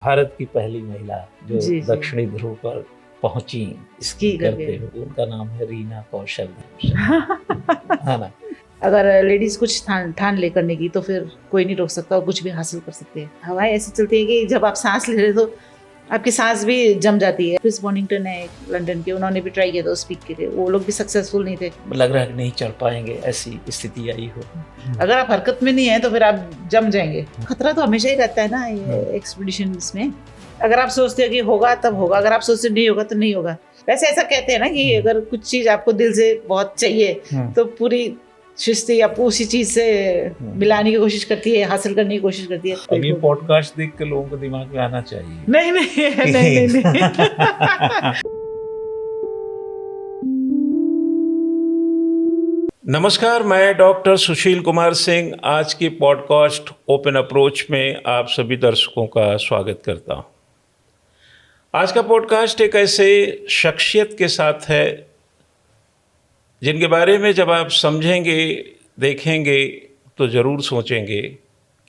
भारत की पहली महिला जो जी, जी। दक्षिणी ध्रुव पर पहुंची स्की करते करके। हुए, उनका नाम है रीना कौशल धर्मशक्ति, है ना। अगर लेडीज कुछ ठान ठान ले करने की तो फिर कोई नहीं रोक सकता और कुछ भी हासिल कर सकते हैं। हवाएं ऐसी चलती है कि जब आप सांस ले रहे हो तो आपकी सांस भी जम जाती है। क्रिस बॉनिंगटन है एक लंदन के, उन्होंने भी ट्राई किया था स्पीक के लिए, वो लोग भी सक्सेसफुल नहीं थे। लग रहा है कि नहीं चढ़ पाएंगे, ऐसी स्थिति आई हो। अगर आप हरकत में नहीं है तो फिर आप जम जाएंगे। खतरा तो हमेशा ही रहता है ना ये एक्सपीडिशन में। अगर आप सोचते हो कि होगा तब होगा, अगर आप सोचते नहीं होगा तो नहीं होगा। वैसे ऐसा कहते हैं ना कि अगर कुछ चीज आपको दिल से बहुत चाहिए तो पूरी सृष्टि आपको उसी चीज से मिलाने की कोशिश करती है, हासिल करने की कोशिश करती है। अब ये पॉडकास्ट देख के लोगों को दिमाग में आना चाहिए। नहीं नहीं नहीं नहीं, नहीं। नमस्कार, मैं डॉक्टर सुशील कुमार सिंह आज की पॉडकास्ट ओपन अप्रोच में आप सभी दर्शकों का स्वागत करता हूं। आज का पॉडकास्ट एक ऐसे शख्सियत के साथ है जिनके बारे में जब आप समझेंगे, देखेंगे तो ज़रूर सोचेंगे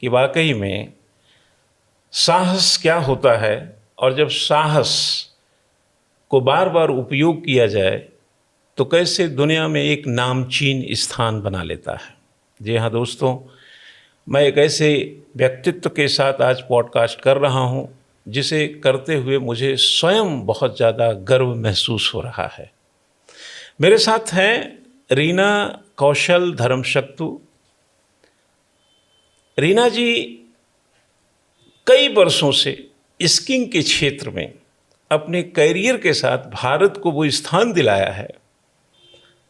कि वाकई में साहस क्या होता है, और जब साहस को बार बार उपयोग किया जाए तो कैसे दुनिया में एक नामचीन स्थान बना लेता है। जी हाँ दोस्तों, मैं एक ऐसे व्यक्तित्व के साथ आज पॉडकास्ट कर रहा हूँ जिसे करते हुए मुझे स्वयं बहुत ज़्यादा गर्व महसूस हो रहा है। मेरे साथ हैं रीना कौशल धर्मशक्तु। रीना जी कई वर्षों से स्कीइंग के क्षेत्र में अपने कैरियर के साथ भारत को वो स्थान दिलाया है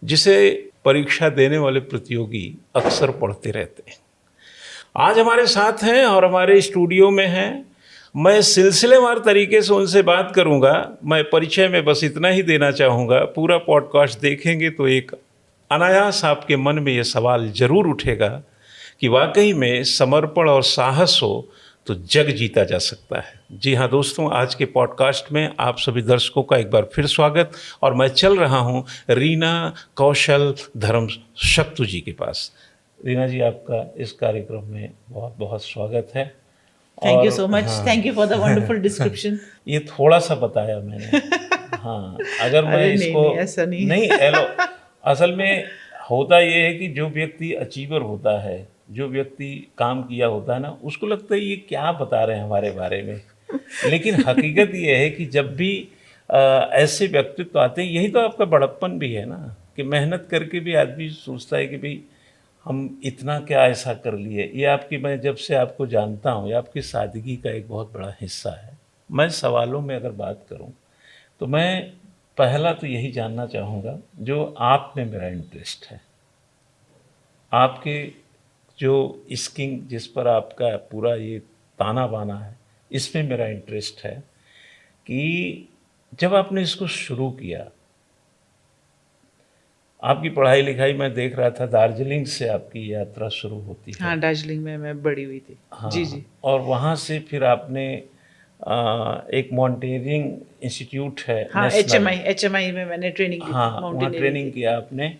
जिसे परीक्षा देने वाले प्रतियोगी अक्सर पढ़ते रहते हैं। आज हमारे साथ हैं और हमारे स्टूडियो में हैं। मैं सिलसिलेवार तरीके से उनसे बात करूंगा। मैं परिचय में बस इतना ही देना चाहूँगा, पूरा पॉडकास्ट देखेंगे तो एक अनायास आपके मन में ये सवाल जरूर उठेगा कि वाकई में समर्पण और साहस हो तो जग जीता जा सकता है। जी हाँ दोस्तों, आज के पॉडकास्ट में आप सभी दर्शकों का एक बार फिर स्वागत। और मैं चल रहा हूँ रीना कौशल धर्मशक्तु जी के पास। रीना जी, आपका इस कार्यक्रम में बहुत बहुत स्वागत है। Thank you so much, thank you for the wonderful description. ये थोड़ा सा बताया मैंने। हाँ, अगर मैं अरे इसको नहीं, ऐसा नहीं। नहीं एलो, असल में होता ये है कि जो व्यक्ति अचीवर होता है, जो व्यक्ति काम किया होता है ना, उसको लगता है ये क्या बता रहे हैं हमारे बारे में। लेकिन हकीकत ये है कि जब भी ऐसे व्यक्तित्व आते हैं, यही तो आपका बड़प्पन भी है ना, कि मेहनत करके भी आदमी सोचता है कि भाई हम इतना क्या ऐसा कर लिए। ये आपकी, मैं जब से आपको जानता हूँ, ये आपकी सादगी का एक बहुत बड़ा हिस्सा है। मैं सवालों में अगर बात करूँ तो मैं पहला तो यही जानना चाहूँगा, जो आप में मेरा इंटरेस्ट है, आपके जो स्कीइंग जिस पर आपका पूरा ये ताना बाना है, इसमें मेरा इंटरेस्ट है कि जब आपने इसको शुरू किया, आपकी पढ़ाई लिखाई मैं देख रहा था, दार्जिलिंग से आपकी यात्रा शुरू होती है। हाँ, दार्जिलिंग में मैं बड़ी हुई थी। हाँ, जी जी। और वहाँ से फिर आपने एक माउंटेनियरिंग इंस्टीट्यूट है, हाँ, नेशनल, एचएमआई में मैंने ट्रेनिंग की, हाँ वहाँ माउंटेनियरिंग ट्रेनिंग की। किया आपने।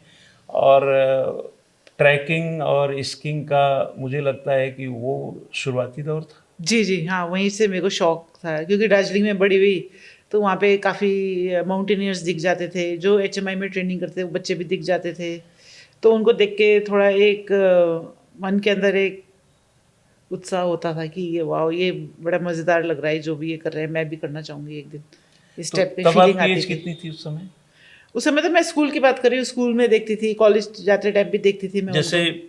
और ट्रैकिंग और स्कीइंग का मुझे लगता है कि वो शुरुआती दौर था। जी जी, हाँ वहीं से मेरे को शौक था, क्योंकि दार्जिलिंग में बड़ी हुई तो वहाँ पे काफ़ी माउंटेनियर्स दिख जाते थे, जो एचएमआई में ट्रेनिंग करते थे वो बच्चे भी दिख जाते थे। तो उनको देख के थोड़ा एक मन के अंदर एक उत्साह होता था कि ये वाह, ये बड़ा मज़ेदार लग रहा है जो भी ये कर रहे हैं, मैं भी करना चाहूँगी एक दिन। इस तो टाइप की तब फीलिंग आपकी आती एज थी। कितनी थी उस समय? उस समय तो मैं स्कूल की बात कर रही हूँ, स्कूल में देखती थी, कॉलेज जाते टाइम भी देखती थी मैं जैसे उनको।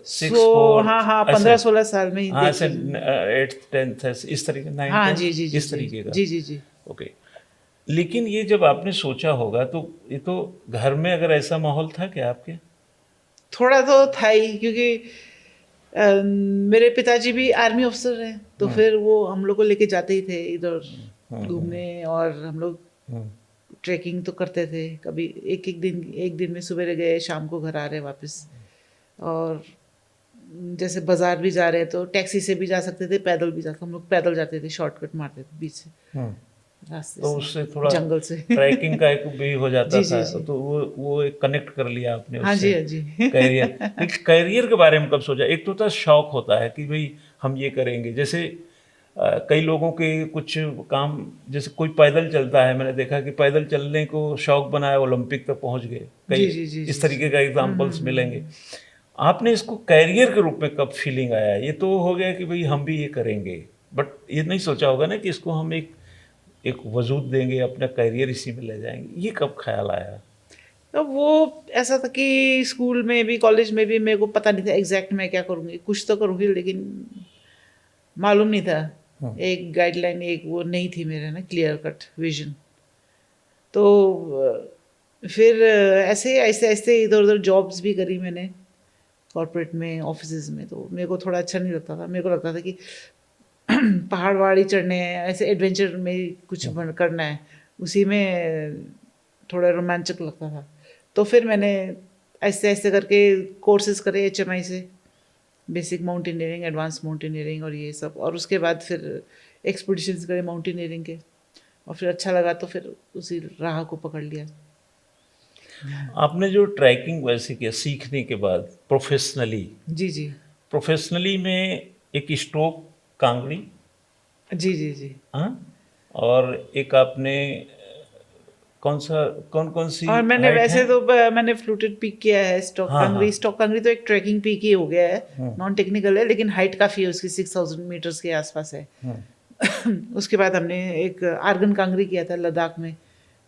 6, 4, हाँ हाँ, ऐसे? 15-16 साल में ही हाँ, ऐसे देखती। 8th 10th इस तरीके, 9th हाँ 10th जी जी जी इस जी तरीके का। जी जी जी। ओके। लेकिन ये जब आपने सोचा होगा तो ये तो घर में अगर ऐसा माहौल था क्या आपके? थोड़ा तो था ही, क्योंकि मेरे पिताजी भी आर्मी ऑफिसर हैं, तो फिर वो हम लोग को लेके जाते ही थे इधर घूमने, और हम लोग ट्रैकिंग तो करते थे। कभी एक दिन में सुबह गए, शाम को घर आ रहे वापस। और जैसे बाजार भी जा रहे हैं तो टैक्सी से भी जा सकते थे, पैदल भी हम लोग पैदल जाते थे, शॉर्टकट मारते थे बीच से, रास्ते तो से, उससे थोड़ा जंगल से। ट्रैकिंग का एक भी हो जाता जी था, जी जी। तो वो एक कनेक्ट कर लिया आपने हाँ उससे। जी हाँ जी। कैरियर के बारे में कब सोचा? एक तो होता है शौक, होता है कि भाई हम ये करेंगे। जैसे कई लोगों के कुछ काम, जैसे कोई पैदल चलता है, मैंने देखा कि पैदल चलने को शौक बनाया, ओलंपिक तक पहुंच गए कई, इस तरीके का एग्जाम्पल्स मिलेंगे। आपने इसको कैरियर के रूप में कब फीलिंग आया? ये तो हो गया कि भाई हम भी ये करेंगे, बट ये नहीं सोचा होगा ना कि इसको हम एक वजूद देंगे, अपना कैरियर इसी में ले जाएंगे। ये कब ख्याल आया? तो वो ऐसा था कि स्कूल में भी कॉलेज में भी मेरे को पता नहीं था एग्जैक्ट मैं क्या करूँगी, कुछ तो करूँगी लेकिन मालूम नहीं था। एक गाइडलाइन एक वो नहीं थी मेरे ना, क्लियर कट विजन। तो फिर ऐसे ऐसे ऐसे इधर उधर जॉब्स भी करी मैंने कॉर्पोरेट में, ऑफिसेज में। तो मेरे को थोड़ा अच्छा नहीं लगता था। मेरे को लगता था कि पहाड़ वहाड़ ही चढ़ने हैं, ऐसे एडवेंचर में कुछ करना है, उसी में थोड़ा रोमांचक लगता था। तो फिर मैंने ऐसे ऐसे करके कोर्सेज करे HMI से, बेसिक माउंटेनियरिंग, एडवांस माउंटेनियरिंग और ये सब। और उसके बाद फिर एक्सपीडिशंस करे माउंटेनियरिंग के, और फिर अच्छा लगा तो फिर उसी राह को पकड़ लिया। आपने जो ट्रैकिंग वैसे किया सीखने के बाद प्रोफेशनली, जी प्रोफेशनली में एक स्टोक कांगड़ी, जी हाँ, और एक आपने कौन सी और मैंने हाइट वैसे है? तो मैंने फ्लूटेड पीक किया है, स्टॉक हाँ, कांगड़ी। हाँ। स्टॉक कांगड़ी तो एक ट्रैकिंग पीक ही हो गया है, नॉन टेक्निकल है, लेकिन हाइट काफ़ी है उसकी, 6000 मीटर्स के आसपास है। उसके बाद हमने एक आर्गन कांगड़ी किया था लद्दाख में,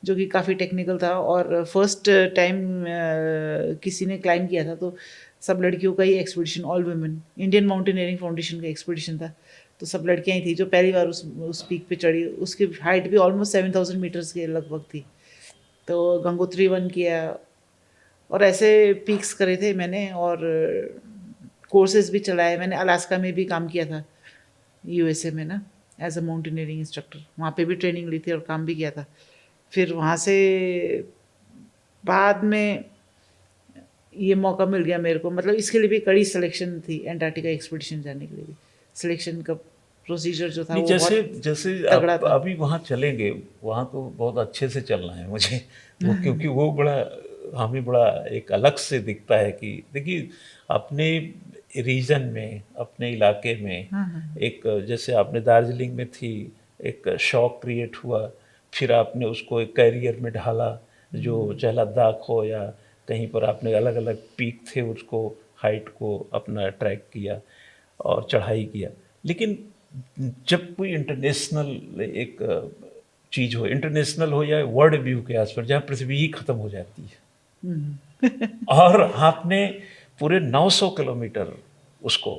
जो कि काफ़ी टेक्निकल था। और फर्स्ट टाइम किसी ने क्लाइम किया था, तो सब लड़कियों का ही expedition, all women, Indian mountaineering foundation का एक्सपीडिशन था। तो सब लड़कियां ही थी जो पहली बार उस पीक पे चढ़ी। उसकी हाइट भी ऑलमोस्ट 7000 मीटर्स के लगभग थी। तो गंगोत्री 1 किया, और ऐसे पीक्स करे थे मैंने। और कोर्सेज भी चलाए मैंने। अलास्का में भी काम किया था, USA में ना, एज अ माउंटेनियरिंग इंस्ट्रक्टर। वहाँ पे भी ट्रेनिंग ली थी और काम भी किया था। फिर वहाँ से बाद में ये मौका मिल गया मेरे को, मतलब इसके लिए भी कड़ी सिलेक्शन थी, एंटार्क्टिका एक्सपीडिशन जाने के लिए भी सिलेक्शन का प्रोसीजर जो था नहीं, वो जैसे बहुत जैसे तगड़ा आप था। अभी वहाँ चलेंगे, वहाँ तो बहुत अच्छे से चलना है मुझे वो, क्योंकि वो बड़ा हमें बड़ा एक अलग से दिखता है कि देखिए अपने रीजन में, अपने इलाके में एक, जैसे आपने दार्जिलिंग में थी, एक शौक क्रिएट हुआ, फिर आपने उसको एक कैरियर में ढाला, जो चाहे लद्दाख हो या कहीं पर आपने अलग अलग पीक थे उसको, हाइट को अपना ट्रैक किया और चढ़ाई किया। लेकिन जब कोई इंटरनेशनल एक चीज़ हो, इंटरनेशनल हो या वर्ल्ड व्यू के आसपास, जहाँ पृथ्वी ही खत्म हो जाती है और आपने पूरे 900 किलोमीटर उसको,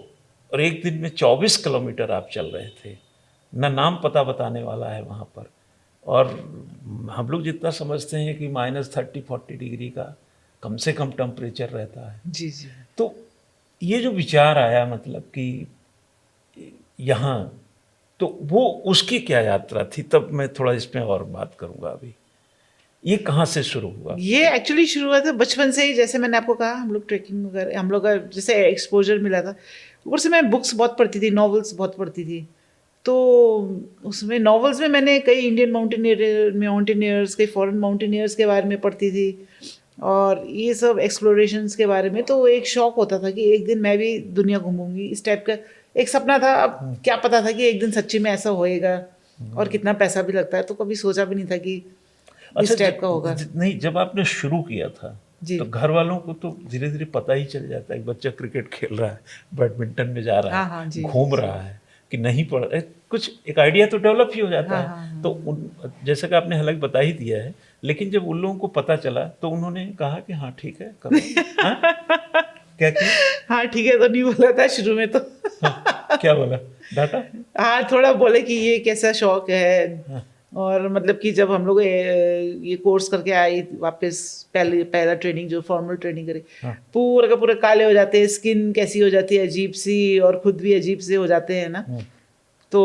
और एक दिन में 24 किलोमीटर आप चल रहे थे, ना नाम पता बताने वाला है वहाँ पर, और हम लोग जितना समझते हैं कि -30-40 डिग्री का कम से कम टेम्परेचर रहता है। जी तो ये जो विचार आया, मतलब कि यहाँ, तो वो उसकी क्या यात्रा थी? तब मैं थोड़ा इसमें और बात करूँगा। अभी ये कहाँ से शुरू हुआ? ये एक्चुअली शुरू हुआ था बचपन से ही। जैसे मैंने आपको कहा, हम लोग ट्रैकिंग वगैरह, हम लोग का जैसे एक्सपोजर मिला था, ऊपर से मैं बुक्स बहुत पढ़ती थी, नॉवेल्स बहुत पढ़ती थी। तो उसमें नॉवेल्स में मैंने कई इंडियन माउंटेनियर्स, कई फॉरेन माउंटेनियर्स के बारे में पढ़ती थी, और ये सब एक्सप्लोरेशंस के बारे में। तो एक शौक होता था कि एक दिन मैं भी दुनिया घूमूंगी, इस टाइप का एक सपना था। अब क्या पता था कि एक दिन सच्ची में ऐसा होएगा, और कितना पैसा भी लगता है, तो कभी सोचा भी नहीं था कि इस टाइप का होगा। नहीं, जब आपने शुरू किया था जी। तो घर वालों को तो धीरे धीरे पता ही चल जाता है कि बच्चा क्रिकेट खेल रहा है, बैडमिंटन में जा रहा हाँ, है, जी, घूम रहा है, कि नहीं पढ़ कुछ एक आइडिया तो डेवलप ही हो जाता है। हाँ। तो जैसा कि आपने हालांकि बता ही दिया है, लेकिन जब उन लोगों को पता चला तो उन्होंने कहा कि हाँ ठीक है करो। हाँ? क्या किया? हाँ ठीक है तो नहीं बोला था शुरू में तो। हाँ, क्या बोला? डाटा? हाँ, थोड़ा बोले कि ये कैसा शौक है। और मतलब कि जब हम लोग ये कोर्स करके आए वापस, पहला ट्रेनिंग जो फॉर्मल ट्रेनिंग करे, पूरा का पूरा काले हो जाते हैं, स्किन कैसी हो जाती है अजीब सी, और खुद भी अजीब से हो जाते हैं ना। तो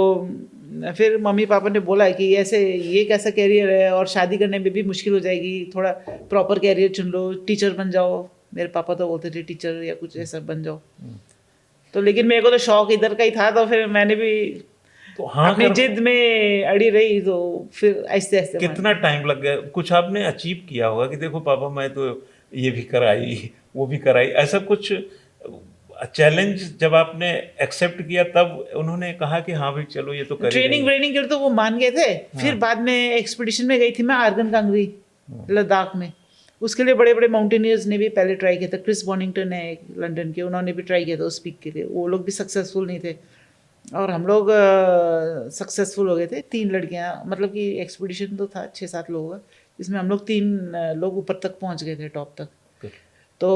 फिर मम्मी पापा ने बोला कि ऐसे ये कैसा कैरियर है, और शादी करने में भी मुश्किल हो जाएगी, थोड़ा प्रॉपर कैरियर चुन लो, टीचर बन जाओ। मेरे पापा तो बोलते थे टीचर या कुछ ऐसा बन जाओ। तो लेकिन मेरे को तो शौक इधर का ही था, तो फिर मैंने भी तो हाँ, अपनी जिद में अड़ी रही। तो फिर ऐसे ऐसे कितना टाइम लग गया? कुछ आपने अचीव किया होगा कि देखो पापा मैं तो ये भी कराई, वो भी कराई, ऐसा कुछ चैलेंज जब आपने एक्सेप्ट किया तब उन्होंने कहा कि हाँ भाई चलो ये तो करेगा ट्रेनिंग ही। व्रेनिंग के तो वो मान गए थे। फिर बाद में एक्सपीडिशन में गई थी मैं आर्गन कांगरी लद्दाख में। उसके लिए बड़े बड़े माउंटेनियर्स ने भी पहले ट्राई किया था। क्रिस बॉनिंगटन है एक लंदन के, उन्होंने भी ट्राई किया था उस पीक के लिए, वो लोग भी सक्सेसफुल नहीं थे और हम लोग सक्सेसफुल हो गए थे। 3 लड़कियां, मतलब कि एक्सपीडिशन तो था 6-7 लोगों का, जिसमें हम लोग 3 लोग ऊपर तक पहुंच गए थे, टॉप तक। तो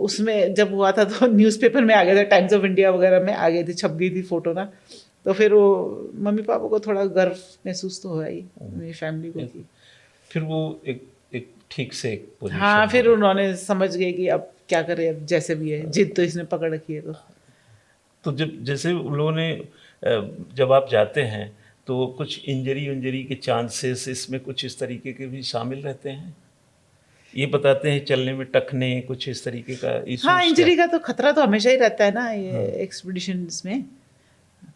उसमें जब हुआ था तो न्यूज़पेपर में आ गया था, टाइम्स ऑफ इंडिया वगैरह में आ गई थी, छप गई थी फोटो ना। तो फिर वो मम्मी पापा को थोड़ा गर्व महसूस तो हुआ ही, मेरी फैमिली को कि फिर वो एक ठीक से एक पोजीशन। हाँ, फिर उन्होंने समझ गए कि अब क्या करें, अब जैसे भी है, जिद तो इसने पकड़ रखी है। तो जब जैसे उन लोगों ने जब आप जाते हैं तो कुछ इंजरी के चांसेस इसमें कुछ इस तरीके के भी शामिल रहते हैं? ये बताते हैं चलने में टखने कुछ इस तरीके का इश्यूज? हाँ, इंजरी का तो खतरा तो हमेशा ही रहता है ना, ये एक्सपीडिशंस में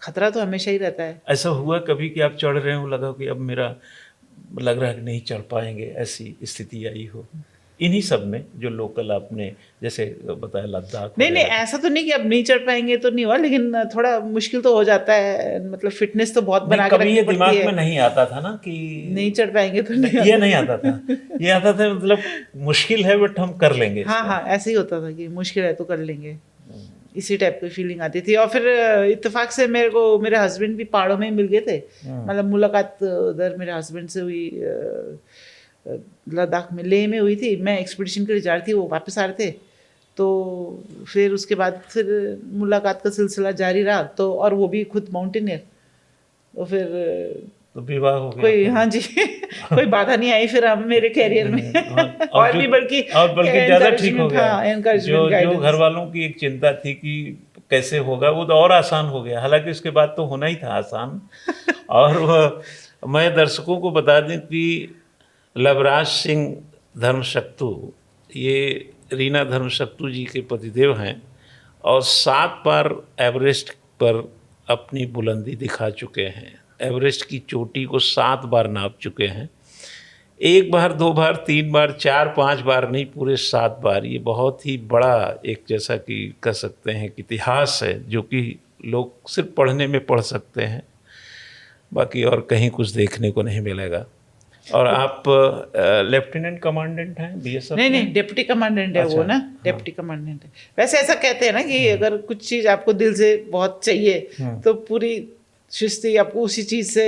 खतरा तो हमेशा ही रहता है। ऐसा हुआ कभी कि आप चढ़ रहे हो, लगा कि अब मेरा लग रहा है कि नहीं चढ़ पाएंगे, ऐसी स्थिति आई हो इन्हीं सब में जो लोकल आपने जैसे बताया लद्दाख नहीं वगैरह? ऐसा तो नहीं कि अब नहीं चढ़ पाएंगे तो नहीं हुआ, लेकिन थोड़ा मुश्किल तो हो जाता है, मतलब फिटनेस तो बहुत बना के कभी रखनी ये पड़ती दिमाग है। में नहीं आता था ना कि नहीं चढ़ पाएंगे तो नहीं ये नहीं आता था, ये आता था मतलब मुश्किल है बट हम कर लेंगे हाँ इसको। हाँ, ऐसे ही होता था कि मुश्किल है तो कर लेंगे, इसी टाइप की फीलिंग आती थी। और फिर इत्तेफाक से मेरे को मेरे हस्बैंड भी पहाड़ों में ही मिल गए थे, मतलब मुलाकात उधर मेरे हस्बैंड से हुई लद्दाख में, लेह में हुई थी। मैं एक्सपीडिशन के लिए जा रही थी, वो वापस आ रहे थे, तो फिर उसके बाद फिर मुलाकात का सिलसिला जारी रहा। तो और वो भी खुद माउंटेनियर, तो फिर तो विवाह हो गया कोई, था। हाँ जी कोई बाधा नहीं आई फिर हम मेरे कैरियर में और भी बल्कि ज़्यादा ठीक हो गया। एनकरेजमेंट, जो गाइडेंस। घर वालों की एक चिंता थी कि कैसे होगा, वो तो और आसान हो गया, हालांकि उसके बाद तो होना ही था आसान। और मैं दर्शकों को बता दूं कि लवराज सिंह धर्मशक्तु ये रीना धर्मशक्तु जी के पतिदेव हैं और 7 बार एवरेस्ट पर अपनी बुलंदी दिखा चुके हैं। एवरेस्ट की चोटी को 7 बार नाप चुके हैं, 1 बार 2 बार 3 बार 4 5 बार नहीं, पूरे 7 बार। ये बहुत ही बड़ा एक, जैसा कि कह सकते हैं कि इतिहास है, जो कि लोग सिर्फ पढ़ने में पढ़ सकते हैं, बाकी और कहीं कुछ देखने को नहीं मिलेगा। और आप लेफ्टिनेंट कमांडेंट हैं बीएसएफ नहीं में? नहीं, डिप्टी कमांडेंट है अच्छा, वो ना, हाँ। डिप्टी कमांडेंट है। वैसे ऐसा कहते हैं ना कि अगर कुछ चीज़ आपको दिल से बहुत चाहिए तो पूरी सृष्टि आपको उसी चीज़ से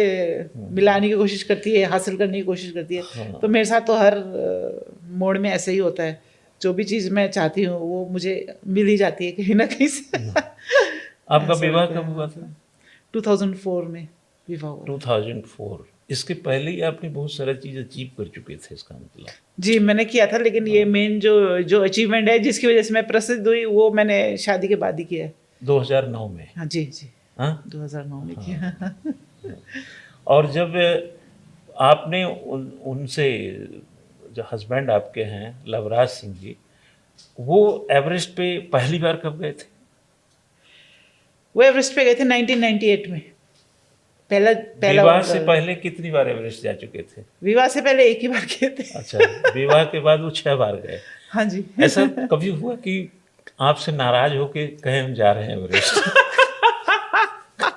मिलाने की कोशिश करती है, हासिल करने की कोशिश करती है। तो मेरे साथ तो हर मोड़ में ऐसे ही होता है, जो भी चीज़ मैं चाहती हूँ वो मुझे मिल ही जाती है कहीं ना कहीं से। आपका ऐसा विवाह होता है। कब हुआ था? 2004 में विवाह हुआ। 2004। इसके पहले ही आपने बहुत सारा चीज़ अचीव कर चुके थे, इसका मतलब? जी मैंने किया था, लेकिन ये मेन जो अचीवमेंट है जिसकी वजह से मैं प्रसिद्ध हुई, वो मैंने शादी के बाद ही किया है। 2009 में? हाँ जी जी, हाँ 2009 में किया। और जब आपने उनसे, जो हस्बैंड आपके हैं लवराज सिंह जी, वो एवरेस्ट पे पहली बार कब गए थे? वो एवरेस्ट पे गए थे 1998 में। पहला विवाह से पहले कितनी बार एवरेस्ट जा चुके थे? विवाह से पहले एक ही बार किए थे। अच्छा, विवाह के बाद वो 6 बार गए। हाँ जी। ऐसा कभी हुआ कि आपसे नाराज होके कहे हम जा रहे हैं एवरेस्ट?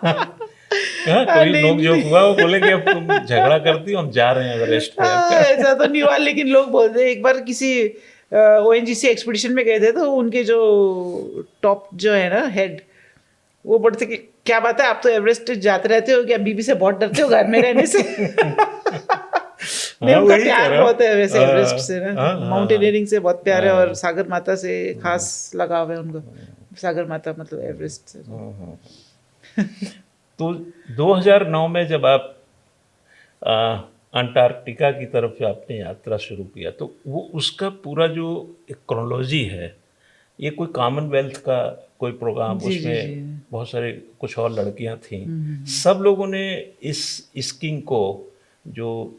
कोई नहीं, लोग जो हुआ वो बोले कि अब तुम झगड़ा करती हो, हम जा रहे हैं एवरेस्ट पे। ऐसा तो नहीं हुआ, लेकिन लोग बोलते हैं। एक बार किसी ONGC एक्सपीडिशन में गए थे, तो उनके जो टॉप जो है ना हेड, वो बोलते कि क्या बात है, आप तो एवरेस्ट जाते रहते हो, क्या बीबी से बहुत डरते हो घर में रहने से? नहीं, उनका प्यार बहुत है वैसे एवरेस्ट से ना, माउंटेनियरिंग से बहुत प्यार है, और सागर माता से खास लगाव है उनको। सागर माता मतलब एवरेस्ट से। तो 2009 में जब आप अंटार्कटिका की तरफ आपने यात्रा शुरू किया, तो वो उसका पूरा जो एक क्रोनोलॉजी है, ये कोई कॉमनवेल्थ का कोई प्रोग्राम, जी, उसमें जी। बहुत सारे कुछ और लड़कियां थीं, सब लोगों ने इस स्कीइंग को, जो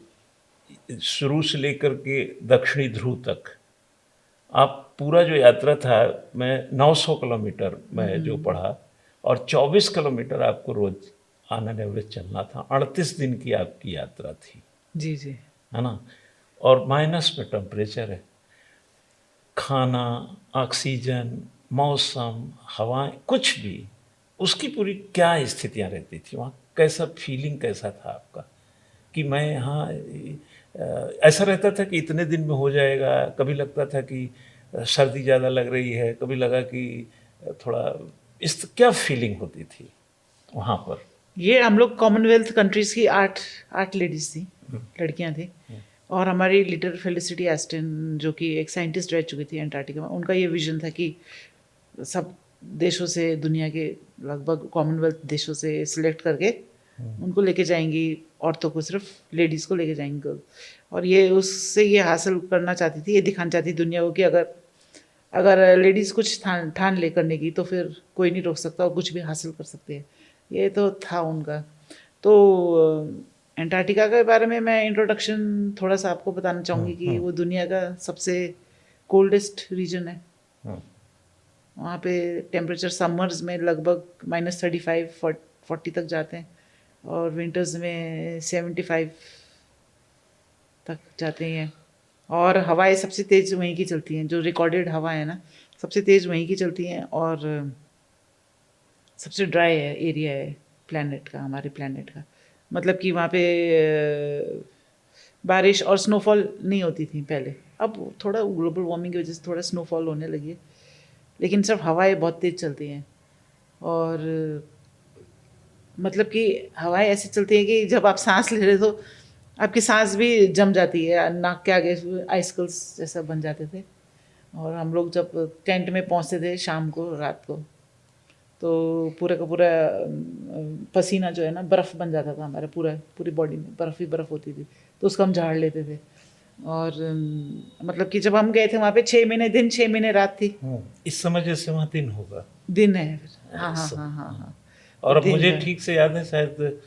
शुरू से लेकर के दक्षिणी ध्रुव तक, आप पूरा जो यात्रा था, मैं 900 किलोमीटर मैं जो पढ़ा, और 24 किलोमीटर आपको रोज आनंद एवरेस्ट चलना था। 38 दिन की आपकी यात्रा थी, जी जी, है ना? और माइनस में टेम्परेचर है, खाना, ऑक्सीजन, मौसम, हवाएं, कुछ भी, उसकी पूरी क्या स्थितियां रहती थी वहाँ? कैसा फीलिंग कैसा था आपका कि मैं यहाँ ऐसा रहता था कि इतने दिन में हो जाएगा, कभी लगता था कि सर्दी ज़्यादा लग रही है, कभी लगा कि थोड़ा इस क्या फीलिंग होती थी वहाँ पर? ये हम लोग कॉमनवेल्थ कंट्रीज की 8 लेडीज थी, लड़कियां थी। और हमारी लीडर फेलिसिटी एस्टन, जो कि एक साइंटिस्ट रह चुकी थी अंटार्कटिका में, उनका ये विजन था कि सब देशों से, दुनिया के लगभग कॉमनवेल्थ देशों से सिलेक्ट करके उनको लेके जाएंगी, औरतों को, सिर्फ लेडीज़ को लेके जाएंगी गर्ल। और ये उससे ये हासिल करना चाहती थी, ये दिखाना चाहती दुनिया को कि अगर लेडीज़ कुछ ठान ले करने की, तो फिर कोई नहीं रोक सकता और कुछ भी हासिल कर सकते हैं। ये तो था उनका। तो अंटार्कटिका के बारे में मैं इंट्रोडक्शन थोड़ा सा आपको बताना चाहूँगी कि वो दुनिया का सबसे कोल्डेस्ट रीजन है। वहाँ पे टेम्परेचर समर्स में लगभग -35-40 तक जाते हैं, और विंटर्स में 75 तक जाते हैं। और हवाएं सबसे तेज़ वहीं की चलती हैं, जो रिकॉर्डेड हवा है ना, सबसे तेज़ वहीं की चलती हैं। और सबसे ड्राई है एरिया है प्लैनेट का, हमारे प्लैनेट का। मतलब कि वहाँ पे बारिश और स्नोफॉल नहीं होती थी पहले। अब थोड़ा ग्लोबल वार्मिंग की वजह से थोड़ा स्नोफॉल होने लगी है, लेकिन सिर्फ हवाएं बहुत तेज़ चलती हैं। और मतलब कि हवाएं ऐसी चलती हैं कि जब आप सांस ले रहे हो तो आपकी सांस भी जम जाती है, नाक के आगे आइसकल्स जैसा बन जाते थे। और हम लोग जब टेंट में पहुंचते थे शाम को, रात को, तो पूरा का पूरा पसीना जो है ना बर्फ़ बन जाता था, हमारे पूरी बॉडी में बर्फ़ ही बर्फ़ होती थी, तो उसको हम झाड़ लेते थे। और मतलब कि जब हम गए थे वहाँ पे 6 महीने दिन 6 महीने रात थी। इस समय जैसे वहाँ दिन होगा, दिन है फिर। हाँ हाँ हाँ हाँ हाँ। और अब दिन मुझे है। ठीक से याद है, शायद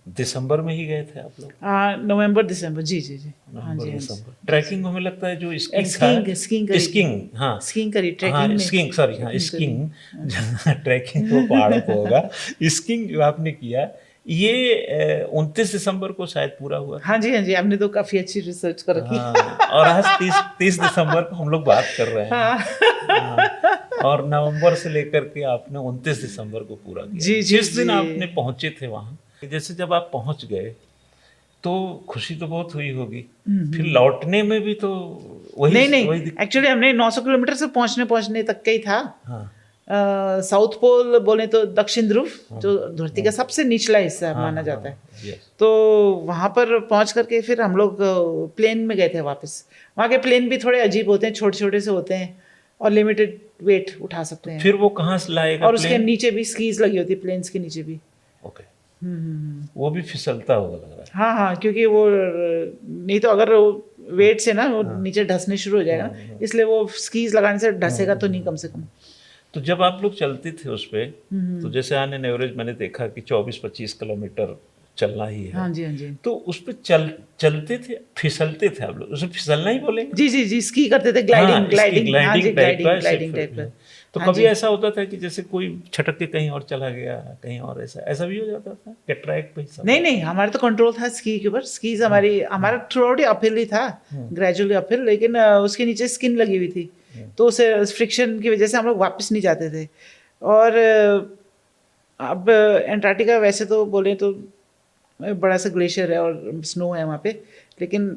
दिसंबर में ही गए थे आप लोग। हाँ, नवंबर दिसंबर, जी जी जी। हाँ नवंबर जी, हाँ दिसंबर। जी। ट्रैकिंग हमें लगता है जो स्कीइंग स्कीइंग करी। स्कीइंग, हाँ स्कीइंग करी, हाँ ट्रैकिंग में। स्कीइंग, सॉरी, हाँ ट्रैकिंग स्कीइंग ट्रैकिंग तो पहाड़ों पर होगा। स्कीइंग जो आपने किया, ये 29 दिसंबर को शायद पूरा हुआ। हाँ जी, हाँ जी, आपने तो काफ़ी अच्छी रिसर्च कर रखी। हाँ, और आज 30 दिसंबर को हम लोग बात कर रहे हैं। हाँ, और नवंबर से लेकर के आपने 29 दिसंबर को पूरा किया। जी जी जिस दिन जी। आपने पहुंचे थे वहाँ, जैसे जब आप पहुंच गए तो खुशी तो बहुत हुई होगी, फिर लौटने में भी तो नहीं, एक्चुअली हमने 900 किलोमीटर से पहुंचने तक का ही था। हाँ साउथ पोल बोले तो दक्षिण ध्रुव, जो धरती का सबसे निचला हिस्सा हाँ, माना हाँ, जाता है। yes। तो वहाँ पर पहुँच करके फिर हम लोग प्लेन में गए थे वापस। वहाँ के प्लेन भी थोड़े अजीब होते हैं, छोटे छोटे से होते हैं, और लिमिटेड वेट उठा सकते हैं। फिर वो कहाँ से लाएगा और उसके प्लेन? नीचे भी स्कीज लगी होती है, प्लेन्स के नीचे भी। ओके, वो भी फिसलता होगा लग रहा है। हाँ हाँ, क्योंकि वो नहीं तो अगर वेट से ना वो नीचे धंसने शुरू हो जाएगा ना, इसलिए वो स्कीज लगाने से धंसेगा तो नहीं, कम से कम। तो जब आप लोग चलते थे उस पे, तो जैसे ऑन एन एवरेज मैंने देखा कि 24-25 किलोमीटर चलना ही है। हाँ जी, हाँ जी। तो उस पे चलते थे, फिसलते थे आप लोग, उसे फिसलना ही बोलेंगे? जी जी जी, स्की करते थे, हाँ, ग्लाइडिंग ग्लाइडिंग, हाँ जी, टाइप का, ग्लाइडिंग टाइप का। तो हाँ कभी जी। ऐसा होता था कि जैसे कोई छटक के कहीं और चला गया, कहीं और, ऐसा भी हो जाता था क्या ट्रैक पे ही सब? नहीं, हमारा तो कंट्रोल था स्की के ऊपर। स्कीज हमारा थ्रू आउट अपहिल ही था, ग्रेजुअली अपहिल, लेकिन उसके नीचे स्किन लगी हुई थी, तो उसे फ्रिक्शन की वजह से हम लोग वापस नहीं जाते थे। और अब अंटार्कटिका वैसे तो बोले तो बड़ा सा ग्लेशियर है और स्नो है वहाँ पे, लेकिन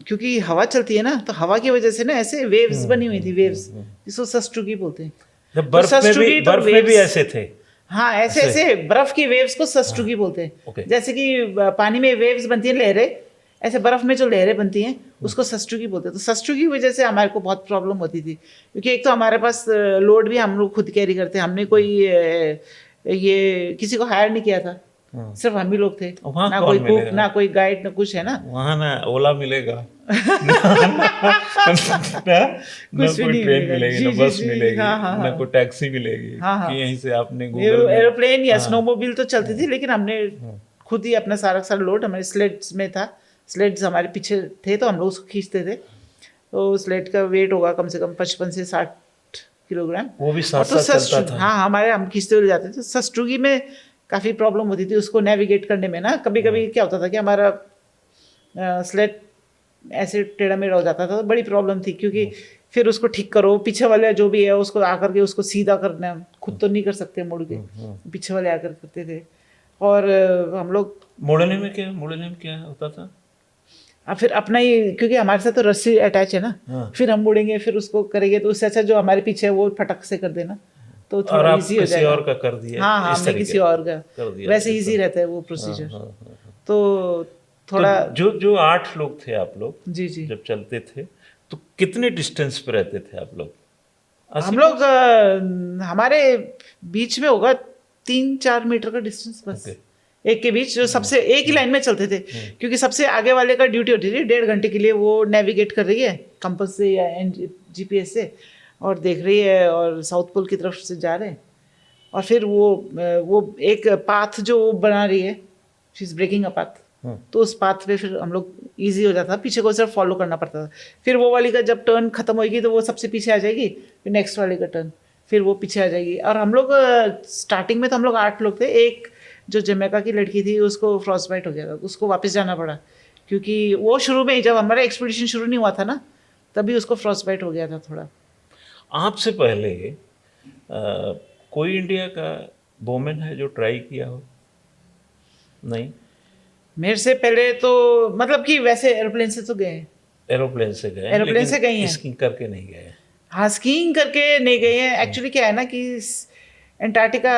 क्योंकि हवा चलती है ना, तो हवा की वजह से ना ऐसे वेव्स बनी हुई थी, वेव्स जिसको सस्ट्रुगी बोलते हैं। जब बर्फ में भी ऐसे थे। हाँ, ऐसे बर्फ की वेव्स को सस्ट्रुगी बोलते हैं। जैसे कि पानी में वेव्स बनती हैं, लहरें, ऐसे बर्फ में जो लहरें बनती हैं उसको सस्ट्रुगी बोलते हैं। तो सस्ट्रुगी की वजह से हमारे को बहुत प्रॉब्लम होती थी, क्योंकि एक तो हमारे पास लोड भी हम लोग खुद कैरी करते हैं, हमने कोई ये किसी को हायर नहीं किया था, सिर्फ हम ही लोग थे, ना कोई कुक, ना कोई गाइड, ना कुछ, है ना। वहाँ ना ओला मिलेगा, ना कोई ट्रेन मिलेगी, ना बस मिलेगी, ना कोई टैक्सी मिलेगी कि यहीं से आपने गूगल एरोप्लेन या स्नोमोबिल तो चलती थी, लेकिन हमने खुद ही अपना सारा लोड हमारे स्लेड्स में था। स्लेड्स हमारे पीछे थे, तो हम लोग उसको खींचते थे। तो स्लेड का वेट होगा कम से कम 55 से 60 किलोग्राम। वो भी साथ साथ चलता था। हाँ, हम खींचते हुए जाते थे। सस्ट्रुगी में काफ़ी प्रॉब्लम होती थी उसको नेविगेट करने में ना। कभी कभी क्या होता था कि हमारा स्लेड ऐसे टेढ़ा मेढ़ा हो जाता था, तो बड़ी प्रॉब्लम थी, क्योंकि फिर उसको ठीक करो, पीछे वाले जो भी है उसको आकर के उसको सीधा करना, खुद तो नहीं कर सकते मुड़ के, पीछे वाले आकर करते थे। और हम लोग मुड़ने में क्या होता था? फिर अपना ही, क्योंकि हमारे साथ तो रस्सी अटैच है ना, हाँ। फिर हम मुड़ेंगे फिर उसको करेंगे, तो उससे अच्छा जो हमारे पीछे है वो फटक से कर देना, तो और थोड़ा आप इजी हो किसी जाएगा। और का कर दिया? हाँ हाँ, इस हमने तरीके किसी और का कर दिया, वैसे ये इजी तो। रहता है वो हाँ, प्रोसीजर। हाँ, हाँ। तो थोड़ा तो जो 8 लोग थे आप लोग, जी जी, जब चलते थे तो कितने डिस्टेंस पे रहते थे आप लोग? हम लोग हमारे बीच में होगा 3-4 मीटर का डिस्टेंस बस, ओके। एक के बीच, जो सबसे एक ही लाइन में चलते थे, क्योंकि सबसे आगे वाले का ड्यूटी होती थी 1.5 घंटे के लिए, वो नेविगेट कर रही है कंपास से या जीपीएस से, और देख रही है और साउथ पोल की तरफ से जा रहे हैं, और फिर वो एक पाथ जो बना रही है, she is breaking a path, तो उस पाथ पे फिर हम लोग इजी हो जाता था, पीछे को सिर्फ फॉलो करना पड़ता था। फिर वो वाली का जब टर्न खत्म होगी तो वो सबसे पीछे आ जाएगी, फिर नेक्स्ट वाली का टर्न, फिर वो पीछे आ जाएगी। और हम लोग स्टार्टिंग में तो हम लोग 8 लोग थे, एक जो जमैका की लड़की थी उसको फ्रॉस्ट बाइट हो गया था, उसको वापस जाना पड़ा, क्योंकि वो शुरू में ही जब हमारा एक्सपीडिशन शुरू नहीं हुआ था ना, तभी उसको फ्रॉस्ट बाइट हो गया था थोड़ा। आपसे पहले कोई इंडिया का वोमेन है जो ट्राई किया हो? नहीं? मेरे से पहले तो मतलब कि वैसे एरोप्लेन से तो गए हैं, एरोप्लेन से गए, एरोप्लेन से गई हैं। स्कीइंग करके नहीं गए? हाँ, स्कीइंग करके नहीं गए हैं। एक्चुअली क्या है ना कि अंटार्कटिका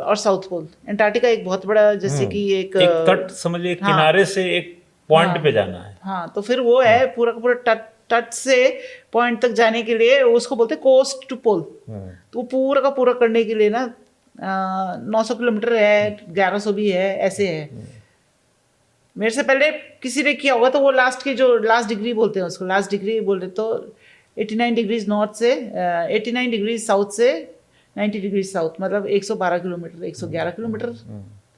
और साउथ पोल, अंटार्कटिका एक बहुत बड़ा जैसे कि एक तट समझिए, हाँ, किनारे से एक पॉइंट हाँ, पे जाना है। हाँ, तो फिर वो है पूरा का पूरा तट से पॉइंट तक जाने के लिए, उसको बोलते हैं कोस्ट टू पोल। तो वो पूरा का पूरा करने के लिए ना 900 किलोमीटर है, 1100 भी है, ऐसे है। मेरे से पहले किसी ने किया होगा तो वो लास्ट की जो लास्ट डिग्री बोलते हैं उसको, लास्ट डिग्री बोल रहे, तो 89 डिग्रीज नॉर्थ से 89 डिग्रीज साउथ से 90 डिग्रीज साउथ, मतलब 112 किलोमीटर, 111 किलोमीटर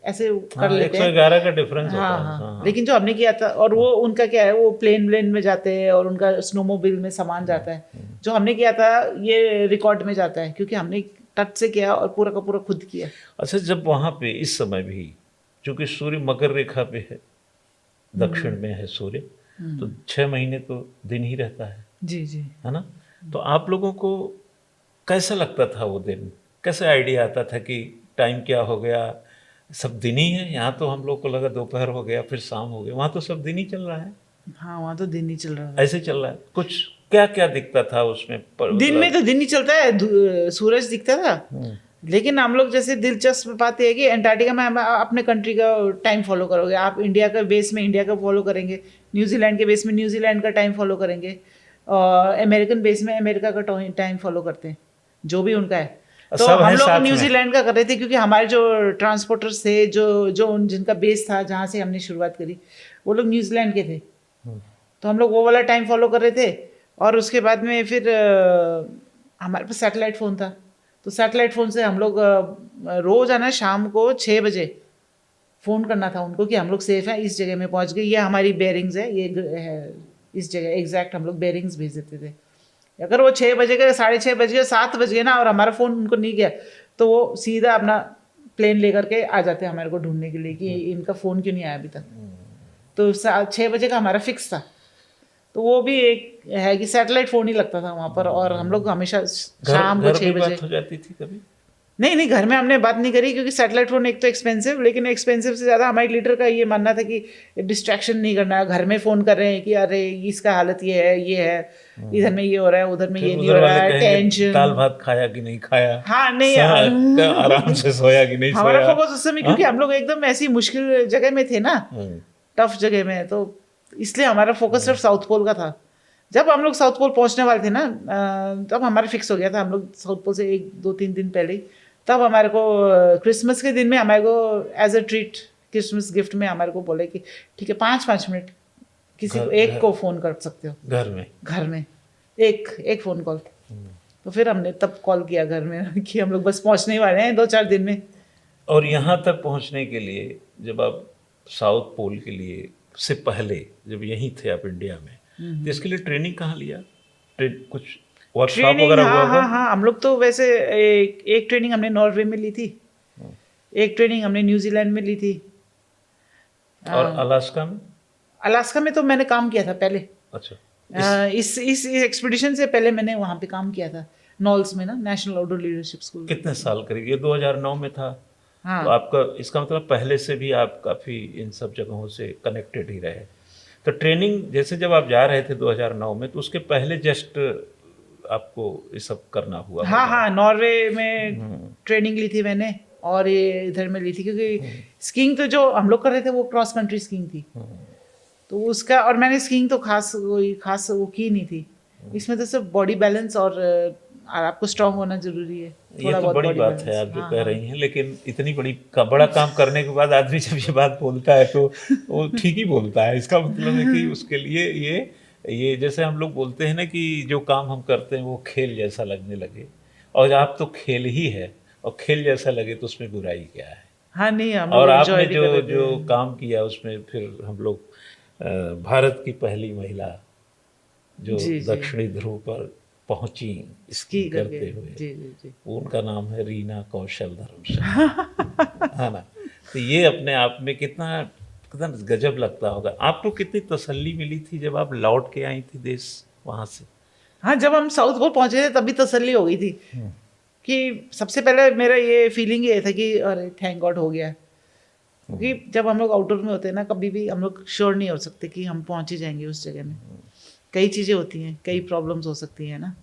ऐसे कर लेते हैं। 111 का डिफरेंस होता हाँ है। हाँ, हाँ। लेकिन जो हमने किया था, और वो उनका क्या है, वो प्लेन में जाते हैं और उनका स्नोमोबिल में सामान जाता है। जो हमने किया था ये रिकॉर्ड में जाता है, क्योंकि हमने तट से किया और पूरा का पूरा खुद किया। अच्छा, जब वहाँ पे इस समय भी चूंकि सूर्य मकर रेखा पे है, दक्षिण में है सूर्य, तो 6 महीने तो दिन ही रहता है, जी जी, है ना? तो आप लोगों को कैसा लगता था वो दिन? कैसे आइडिया आता था कि टाइम क्या हो गया, सब दिन ही है? यहाँ तो हम लोग को लगा दोपहर हो गया फिर शाम हो गया, वहाँ तो सब दिन ही चल रहा है। हाँ, वहाँ तो दिन ही चल रहा था। ऐसे चल रहा है कुछ? क्या क्या दिखता था उसमें दिन में तो दिन ही चलता है, सूरज दिखता था। लेकिन हम लोग जैसे दिलचस्प बात यह है कि अंटार्कटिका में हम अपने कंट्री का टाइम फॉलो करोगे, आप इंडिया का बेस में इंडिया का फॉलो करेंगे, न्यूजीलैंड के बेस में न्यूजीलैंड का टाइम फॉलो करेंगे, और अमेरिकन बेस में अमेरिका का टाइम फॉलो करते हैं, जो भी उनका है। तो सब हम है लोग साथ में। न्यूजीलैंड का कर रहे थे, क्योंकि हमारे जो ट्रांसपोर्टर्स थे, जो जिनका बेस था जहाँ से हमने शुरुआत करी, वो लोग न्यूजीलैंड के थे, तो हम लोग वो वाला टाइम फॉलो कर रहे थे। और उसके बाद में फिर हमारे पास सैटेलाइट फ़ोन था, तो सैटेलाइट फ़ोन से हम लोग रोज़ आना शाम को 6 बजे फ़ोन करना था उनको कि हम लोग सेफ़ हैं, इस जगह में पहुंच गए, ये हमारी बेयरिंग्स है, ये है इस जगह, एग्जैक्ट हम लोग बेयरिंग्स भेज देते थे। अगर वो 6 बजे के 6:30 बजे 7 बजे ना और हमारा फ़ोन उनको नहीं गया, तो वो सीधा अपना प्लेन लेकर के आ जाते हमारे को ढूंढने के लिए कि इनका फ़ोन क्यों नहीं आया अभी तक। तो 6 बजे का हमारा फिक्स था। तो वो भी एक है कि सैटेलाइट फ़ोन ही लगता था वहाँ पर, और हम लोग हमेशा शाम को 6 बजे। बात हो जाती थी कभी? नहीं, घर में हमने बात नहीं करी, क्योंकि सैटेलाइट फ़ोन एक तो एक्सपेंसिव, लेकिन एक्सपेंसिव से ज़्यादा हमारे लीडर का ये मानना था कि डिस्ट्रैक्शन नहीं करना है। घर में फ़ोन कर रहे हैं कि अरे इसका हालत ये है, इधर में ये हो रहा है, उधर में ये नहीं हो रहा है, टेंशन। दाल भात खाया कि नहीं खाया? हाँ, नहीं आराम से सोया कि नहीं सोया? हमारा फोकस उस समय, क्योंकि हम लोग एकदम ऐसी मुश्किल जगह में थे ना, टफ जगह में, तो इसलिए हमारा फोकस सिर्फ साउथ पोल का था। जब हम लोग साउथ पोल पहुंचने वाले थे ना, तब हमारा फिक्स हो गया था, हम लोग साउथ पोल से 1-2-3 दिन पहले ही, तब हमारे को क्रिसमस के दिन में हमारे को as a treat Christmas gift में हमारे को बोले कि ठीक है 5-5 मिनट किसी को एक को फ़ोन कर सकते हो घर में एक फ़ोन कॉल। तो फिर हमने तब कॉल किया घर में कि हम लोग बस पहुंचने ही वाले हैं 2-4 दिन में। और यहाँ तक पहुँचने के लिए, जब आप साउथ पोल के लिए से पहले जब यहीं थे आप इंडिया में, तो इसके लिए ट्रेनिंग कहाँ लिया? कुछ वर्कशॉप वगैरह हुआ? हाँ, हम लोग तो वैसे एक ट्रेनिंग हमने नॉर्वे में ली थी, एक ट्रेनिंग हमने न्यूजीलैंड में ली थी, और अलास्का में? अलास्का में तो मैंने काम किया था पहले। अच्छा। इस एक्सपीडिशन से पहले मैंने वहाँ पे काम किया था नॉल्स में ना, नेशनल आउटडोर लीडरशिप स्कूल। कितने साल करीब? ये 2009 में था। हाँ तो आपका इसका मतलब पहले से भी आप काफ़ी इन सब जगहों से कनेक्टेड ही रहे। तो ट्रेनिंग जैसे जब आप जा रहे थे 2009 में, तो उसके पहले जस्ट आपको ये सब करना हुआ हाँ होगा। हाँ, नॉर्वे में ट्रेनिंग ली थी मैंने, और ये इधर में ली थी, क्योंकि स्कीइंग तो जो हम लोग कर रहे थे वो क्रॉस कंट्री स्कीइंग थी, तो उसका, और मैंने स्कीइंग तो खास वो की नहीं थी। इसमें तो सिर्फ बॉडी बैलेंस और आपको स्ट्रांग होना जरूरी है। ये तो बड़ी बात है आप जो कह रही हैं, लेकिन इतनी बड़ा काम करने के बाद आदमी जब ये बात बोलता है तो वो ठीक ही बोलता है। इसका मतलब है कि उसके लिए ये जैसे हम लोग बोलते हैं ना कि जो काम हम करते हैं वो खेल जैसा लगने लगे, और आप तो खेल ही है, और खेल जैसा लगे तो उसमें बुराई क्या है। हाँ नहीं, हम और लोग आपने enjoy भी कर रहे जो थे। काम किया उसमें फिर हम लोग भारत की पहली महिला जो जी, जी। दक्षिणी ध्रुव पर पहुंची स्की करते करके, हुए, जी जी जी। वो उनका नाम है रीना कौशल धर्मशाला, है ना। तो ये अपने आप में कितना कितना गजब लगता होगा। आपको कितनी तसल्ली मिली थी जब आप लौट के आई थी देश वहाँ से? हाँ, जब हम साउथ पोल पहुंचे थे तभी तसल्ली हो गई थी कि सबसे पहले मेरा ये फीलिंग ये था कि अरे थैंक गॉड हो गया, क्योंकि जब हम लोग आउटडोर में होते हैं ना, कभी भी हम लोग श्योर नहीं हो सकते कि हम पहुंच ही जाएंगे उस जगह में। कई चीज़ें होती हैं, कई प्रॉब्लम्स हो सकती हैं ना।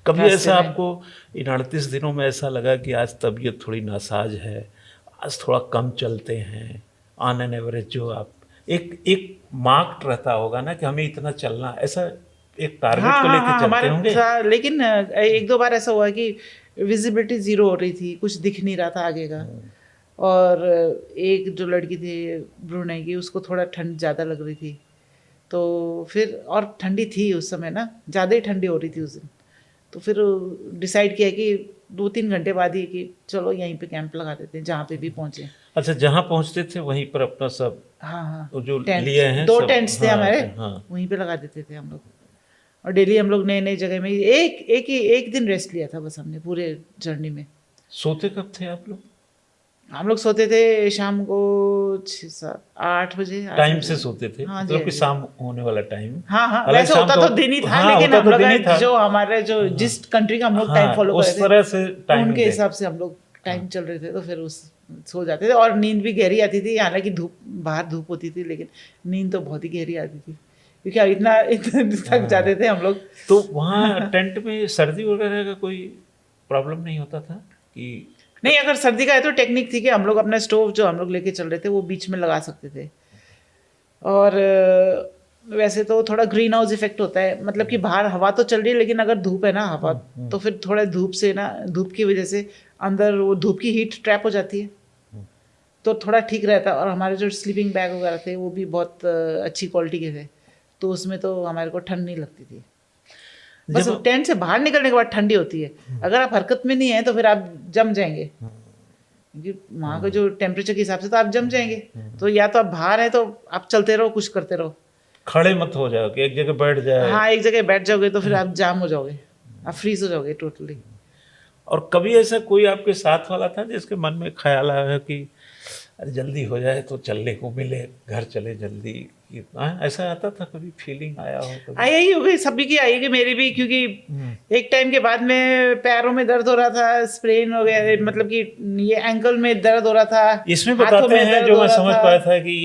कभी रास्ते ऐसा में। आपको इन 38 दिनों में ऐसा लगा कि आज तबीयत थोड़ी नासाज है, आज थोड़ा कम चलते हैं, ऑन एन एवरेज जो आप एक मार्क रहता होगा ना कि हमें इतना चलना, ऐसा एक टारगेट हाँ को हाँ लेके हाँ, चलते हमारे होंगे? था, लेकिन एक दो बार ऐसा हुआ कि विजिबिलिटी जीरो हो रही थी, कुछ दिख नहीं रहा था आगे का। और एक जो लड़की थी ब्रुनेई की, उसको थोड़ा ठंड ज़्यादा लग रही थी, तो फिर, और ठंडी थी उस समय ना, ज़्यादा ही ठंडी हो रही थी उस दिन, तो फिर डिसाइड किया कि 2-3 घंटे बाद ही कि चलो यहीं पे कैंप लगा देते हैं जहाँ पे भी पहुँचे। अच्छा, जहाँ पहुँचते थे वहीं पर अपना सब हाँ हाँ, वो जो टेंट, लिए हैं 2 सब, टेंट्स थे हाँ, हमारे, हाँ। वहीं पे लगा देते थे हम लोग। और डेली हम लोग नए नए जगह में, एक दिन रेस्ट लिया था बस हमने पूरे जर्नी में। सोते कब थे आप लोग? हम लोग सोते थे शाम को 6-7-8 बजे। टाइम से सोते थे? हाँ जी, मतलब कि हाँ जी। शाम होने वाला टाइम? हाँ हाँ, हालांकि वैसे शाम होता को तो दिन ही था, हाँ, लेकिन होता हम तो लोग दिन ही था। जो हमारे जो जिस कंट्री का हम लोग टाइम हाँ, फॉलो कर उस रहे थे, तरह से टाइमिंग उनके थे। हिसाब से हम लोग टाइम चल रहे थे, तो फिर उस सो जाते थे। और नींद भी गहरी आती थी, हालांकि बाहर धूप होती थी, लेकिन नींद तो बहुत ही गहरी आती थी, क्योंकि इतना थक जाते थे हम लोग। तो वहाँ टेंट में सर्दी वगैरह का कोई प्रॉब्लम नहीं होता था कि? नहीं, अगर सर्दी का है तो टेक्निक थी कि हम लोग अपना स्टोव जो हम लोग लेके चल रहे थे वो बीच में लगा सकते थे। और वैसे तो थोड़ा ग्रीन हाउस इफेक्ट होता है, मतलब कि बाहर हवा तो चल रही है, लेकिन अगर धूप है ना, हवा, तो फिर थोड़ा धूप से ना, धूप की वजह से अंदर वो धूप की हीट ट्रैप हो जाती है, तो थोड़ा ठीक रहता है। और हमारे जो स्लीपिंग बैग वगैरह थे वो भी बहुत अच्छी क्वालिटी के थे, तो उसमें तो हमारे को ठंड नहीं लगती थी। बस टेंट से बाहर निकलने के बाद ठंडी होती है। अगर आप हरकत में नहीं है तो फिर आप जम जाएंगे, क्योंकि वहाँ का जो टेम्परेचर के हिसाब से तो आप जम जाएंगे। तो या तो आप बाहर हैं तो आप चलते रहो, कुछ करते रहो, खड़े मत हो जाओ कि एक जगह बैठ जाए। हाँ, एक जगह बैठ जाओगे तो फिर आप जाम हो जाओगे, आप फ्रीज हो जाओगे टोटली। और कभी ऐसा कोई आपके साथ वाला था जिसके मन में ख्याल आया कि अरे जल्दी हो जाए तो चलने को मिले, घर चले जल्दी, ऐसा आता था? कभी फीलिंग आया हो कभी? आई हो गई, सभी की आई, मेरी भी, क्योंकि एक टाइम के बाद में पैरों में दर्द हो रहा था, स्प्रेन हो गया, मतलब कि ये एंकल में दर्द हो रहा था। इसमें बताते हैं जो मैं समझ पाया था कि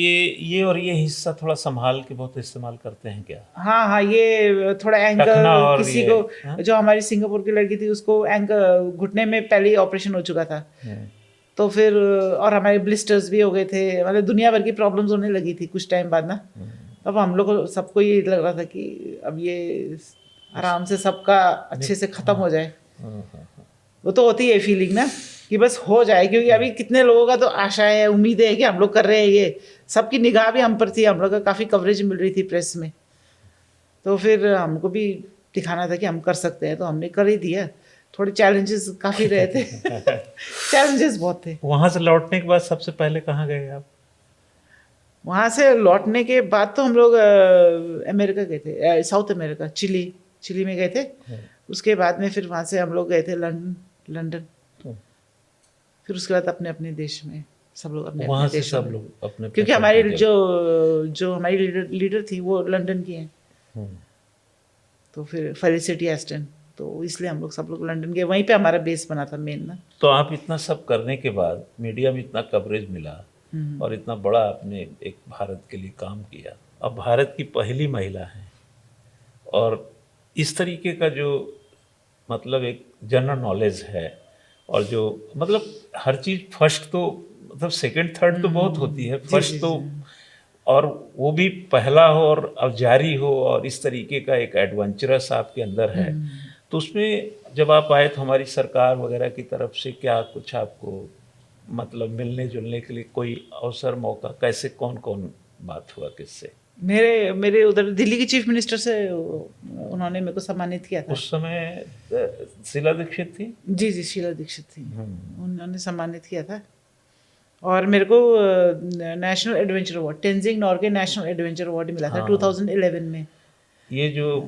ये और ये हिस्सा थोड़ा संभाल के बहुत इस्तेमाल करते हैं क्या? हाँ हाँ, ये थोड़ा एंकल, किसी को, जो हमारी सिंगापुर की लड़की थी उसको एंकल, घुटने में पहले ही ऑपरेशन हो चुका था, तो फिर, और हमारे ब्लिस्टर्स भी हो गए थे, मतलब दुनिया भर की प्रॉब्लम्स होने लगी थी कुछ टाइम बाद ना। अब हम लोग को सबको ये लग रहा था कि अब ये आराम से सबका अच्छे से ख़त्म हो जाए। वो तो होती है फीलिंग ना कि बस हो जाए, क्योंकि अभी कितने लोगों का तो आशा है, उम्मीद है कि हम लोग कर रहे हैं, ये सबकी निगाह भी हम पर थी, हम लोग का काफ़ी कवरेज मिल रही थी प्रेस में, तो फिर हमको भी दिखाना था कि हम कर सकते हैं, तो हमने कर ही दिया। थोड़े चैलेंजेस काफ़ी रहे थे चैलेंजेस बहुत थे। वहाँ से लौटने के बाद सबसे पहले कहाँ गए आप? वहाँ से लौटने के बाद तो हम लोग अमेरिका गए थे, साउथ अमेरिका, चिली में गए थे। उसके बाद में फिर वहाँ से हम लोग गए थे लंदन, फिर उसके बाद अपने अपने देश में सब लोग अपने वहाँ अपने से देशों सब में। लोग अपने, क्योंकि हमारी जो हमारी लीडर थी वो लंदन की हैं, तो फिर फेलिसिटी एस्टन, तो इसलिए हम लोग सब लोग लंदन गए, वहीं पे हमारा बेस बना था मेन ना। तो आप इतना सब करने के बाद मीडिया में इतना कवरेज मिला और इतना बड़ा आपने एक भारत के लिए काम किया, अब भारत की पहली महिला हैं और इस तरीके का जो मतलब एक जनरल नॉलेज है और जो मतलब हर चीज़ फर्स्ट तो मतलब सेकंड थर्ड तो बहुत होती है, फर्स्ट तो और वो भी पहला हो और अब जारी हो और इस तरीके का एक एडवेंचरस आपके अंदर है, तो उसमें जब आप आए तो हमारी सरकार वगैरह की तरफ से क्या कुछ आपको मतलब मिलने जुलने के लिए कोई अवसर मौका, कैसे कौन कौन बात हुआ किससे? मेरे उधर दिल्ली की चीफ मिनिस्टर से उन्होंने मेरे को सम्मानित किया था। उस समय शीला दीक्षित थी? जी शीला दीक्षित थी, उन्होंने सम्मानित किया था। और मेरे को national adventure award, Tenzing Norgay national adventure award मिला था 2011 में। ये जो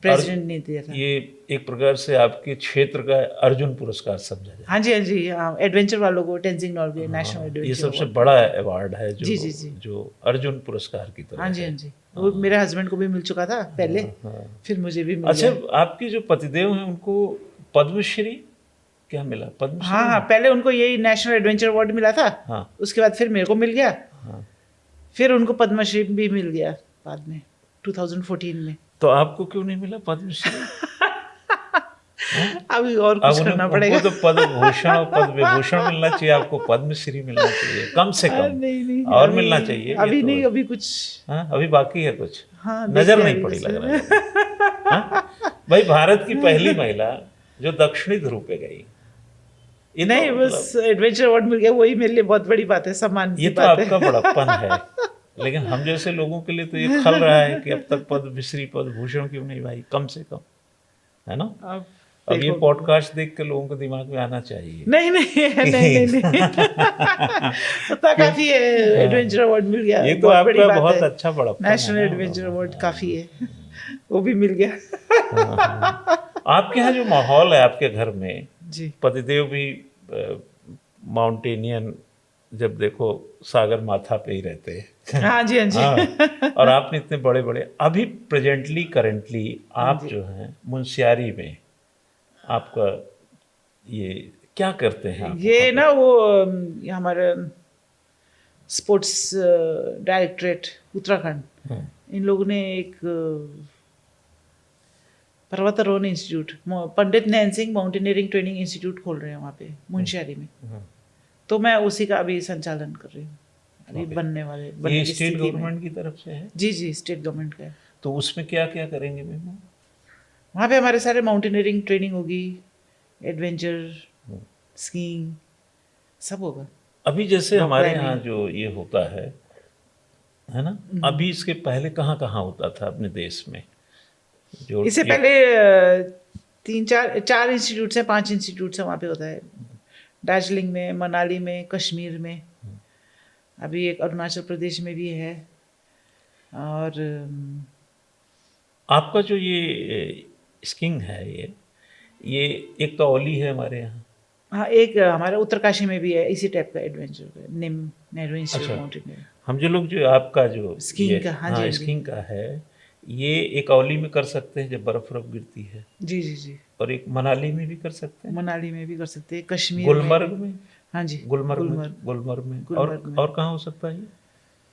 प्रेसिडेंट ने दिया था, ये एक प्रकार से आपके क्षेत्र का अर्जुन पुरस्कार समझा जाए। हाँ जी एडवेंचर वालों को तेंजिंग नॉर्गे नेशनल एडवेंचर, ये सबसे बड़ा अवार्ड है जो जी जो अर्जुन पुरस्कार की तरह। हाँ जी वो मेरे हस्बैंड को भी मिल चुका था पहले, फिर मुझे भी मिल अच्छा, आपके जो पतिदेव हैं उनको पद्मश्री क्या मिला? पद्मश्री? हाँ पहले उनको यही नेशनल एडवेंचर अवार्ड मिला था। हाँ। उसके बाद फिर मेरे को मिल गया। हाँ। फिर उनको पद्मश्री भी मिल गया बाद में 2014 में। तो आपको क्यों नहीं मिला पद्मश्री? अभी और कुछ करना पड़ेगा। तो पद्म भूषण और पद्म विभूषण मिलना चाहिए, आपको पद्मश्री मिलना चाहिए कम से कम। नहीं और मिलना चाहिए अभी तो। नहीं, अभी कुछ। हाँ, अभी बाकी है कुछ। हाँ, नजर नहीं पड़ी लग रहा है। हाँ? भाई भारत की पहली महिला जो दक्षिणी ध्रुव पे गई, नहीं बस एडवेंचर अवार्ड मिल गया, वही मेरे लिए बहुत बड़ी बात है, सम्मान की ये तो बात है। आपका बड़प्पन है, लेकिन हम जैसे लोगों के लिए तो ये खल रहा है कि अब तक पद्मश्री पद्म भूषण क्यों नहीं भाई, कम से कम, है ना? अब ये पॉडकास्ट देख के लोगों को दिमाग में आना चाहिए। नहीं तो काफी है, एडवेंचर अवार्ड मिल गया, ये तो आपका बहुत अच्छा बड़प्पन है। नेशनल एडवेंचर अवार्ड काफी है, वो भी मिल गया। आपके यहाँ जो माहौल है आपके घर में, जी पतिदेव भी माउंटेनियन, जब देखो सागर माथा पे ही रहते हैं। हाँ जी हाँ, और आपने इतने बड़े बड़े, अभी प्रेजेंटली करेंटली आप जो हैं मुंशियारी में, आपका ये क्या करते हैं आप? ये ना वो हमारे स्पोर्ट्स डायरेक्टरेट उत्तराखंड, इन लोगों ने एक पर्वतारोहण इंस्टीट्यूट, पंडित Nain Singh mountaineering training institute खोल रहे हैं वहाँ पे मुंशियारी में। तो मैं उसी का अभी संचालन कर रही हूँ, अभी बनने वाले। ये स्टेट गवर्नमेंट की तरफ से है? जी स्टेट गवर्नमेंट का है। तो उसमें क्या क्या करेंगे मैम? वहाँ पे हमारे सारे माउंटेनियरिंग ट्रेनिंग होगी, एडवेंचर, स्कीइंग, सब होगा। अभी जैसे हमारे यहाँ जो ये होता है ना, अभी इसके पहले कहाँ कहाँ होता था अपने देश में? जो इससे पहले 4 इंस्टीट्यूट हैं, 5 इंस्टीट्यूट हैं, वहाँ पे होता है। दार्जिलिंग में, मनाली में, कश्मीर में, अभी एक अरुणाचल प्रदेश में भी है। और आपका जो ये स्कीइंग है, ये एक तो ओली है हमारे यहाँ। हाँ, एक हमारे उत्तरकाशी में भी है इसी टाइप का एडवेंचर, निम नेहरू इंस्टीट्यूट माउंटेनियरिंग। हम जो आपका जो स्कीइंग का, हाँ जी स्कीइंग का है, ये एक ओली में कर सकते हैं जब बर्फ गिरती है। जी और एक मनाली में भी कर सकते हैं। मनाली में भी कर सकते हैं, कश्मीर, गुलमर्ग में। हाँ जी, गुलमर्ग में। और कहाँ हो सकता है ये?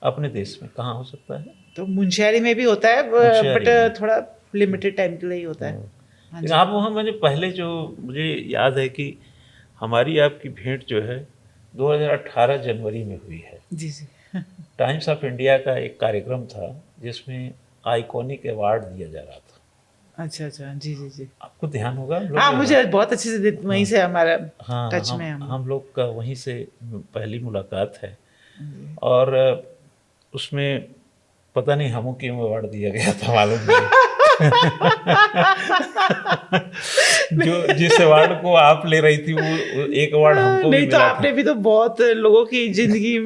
अपने देश में कहाँ हो सकता है? तो मुंशियारी में भी होता है, बट थोड़ा लिमिटेड टाइम के लिए ही होता है। लेकिन आप वहाँ, मैंने पहले जो मुझे याद है कि हमारी आपकी भेंट जो है 2018 जनवरी में हुई है। जी टाइम्स ऑफ इंडिया का एक कार्यक्रम था जिसमें आइकॉनिक अवार्ड दिया जा रहा था। अच्छा जी आपको ध्यान होगा? हाँ, मुझे बहुत अच्छे से वहीं से हमारा टच में हम लोग का वहीं से पहली मुलाकात है। और उसमें पता नहीं हमको क्यों अवार्ड दिया गया था, मालूम नहीं। जो जिस अवार्ड को आप ले रही थी वो एक अवार्ड हमको नहीं भी तो मिला आपने भी तो बहुत लोगों की जिंदगी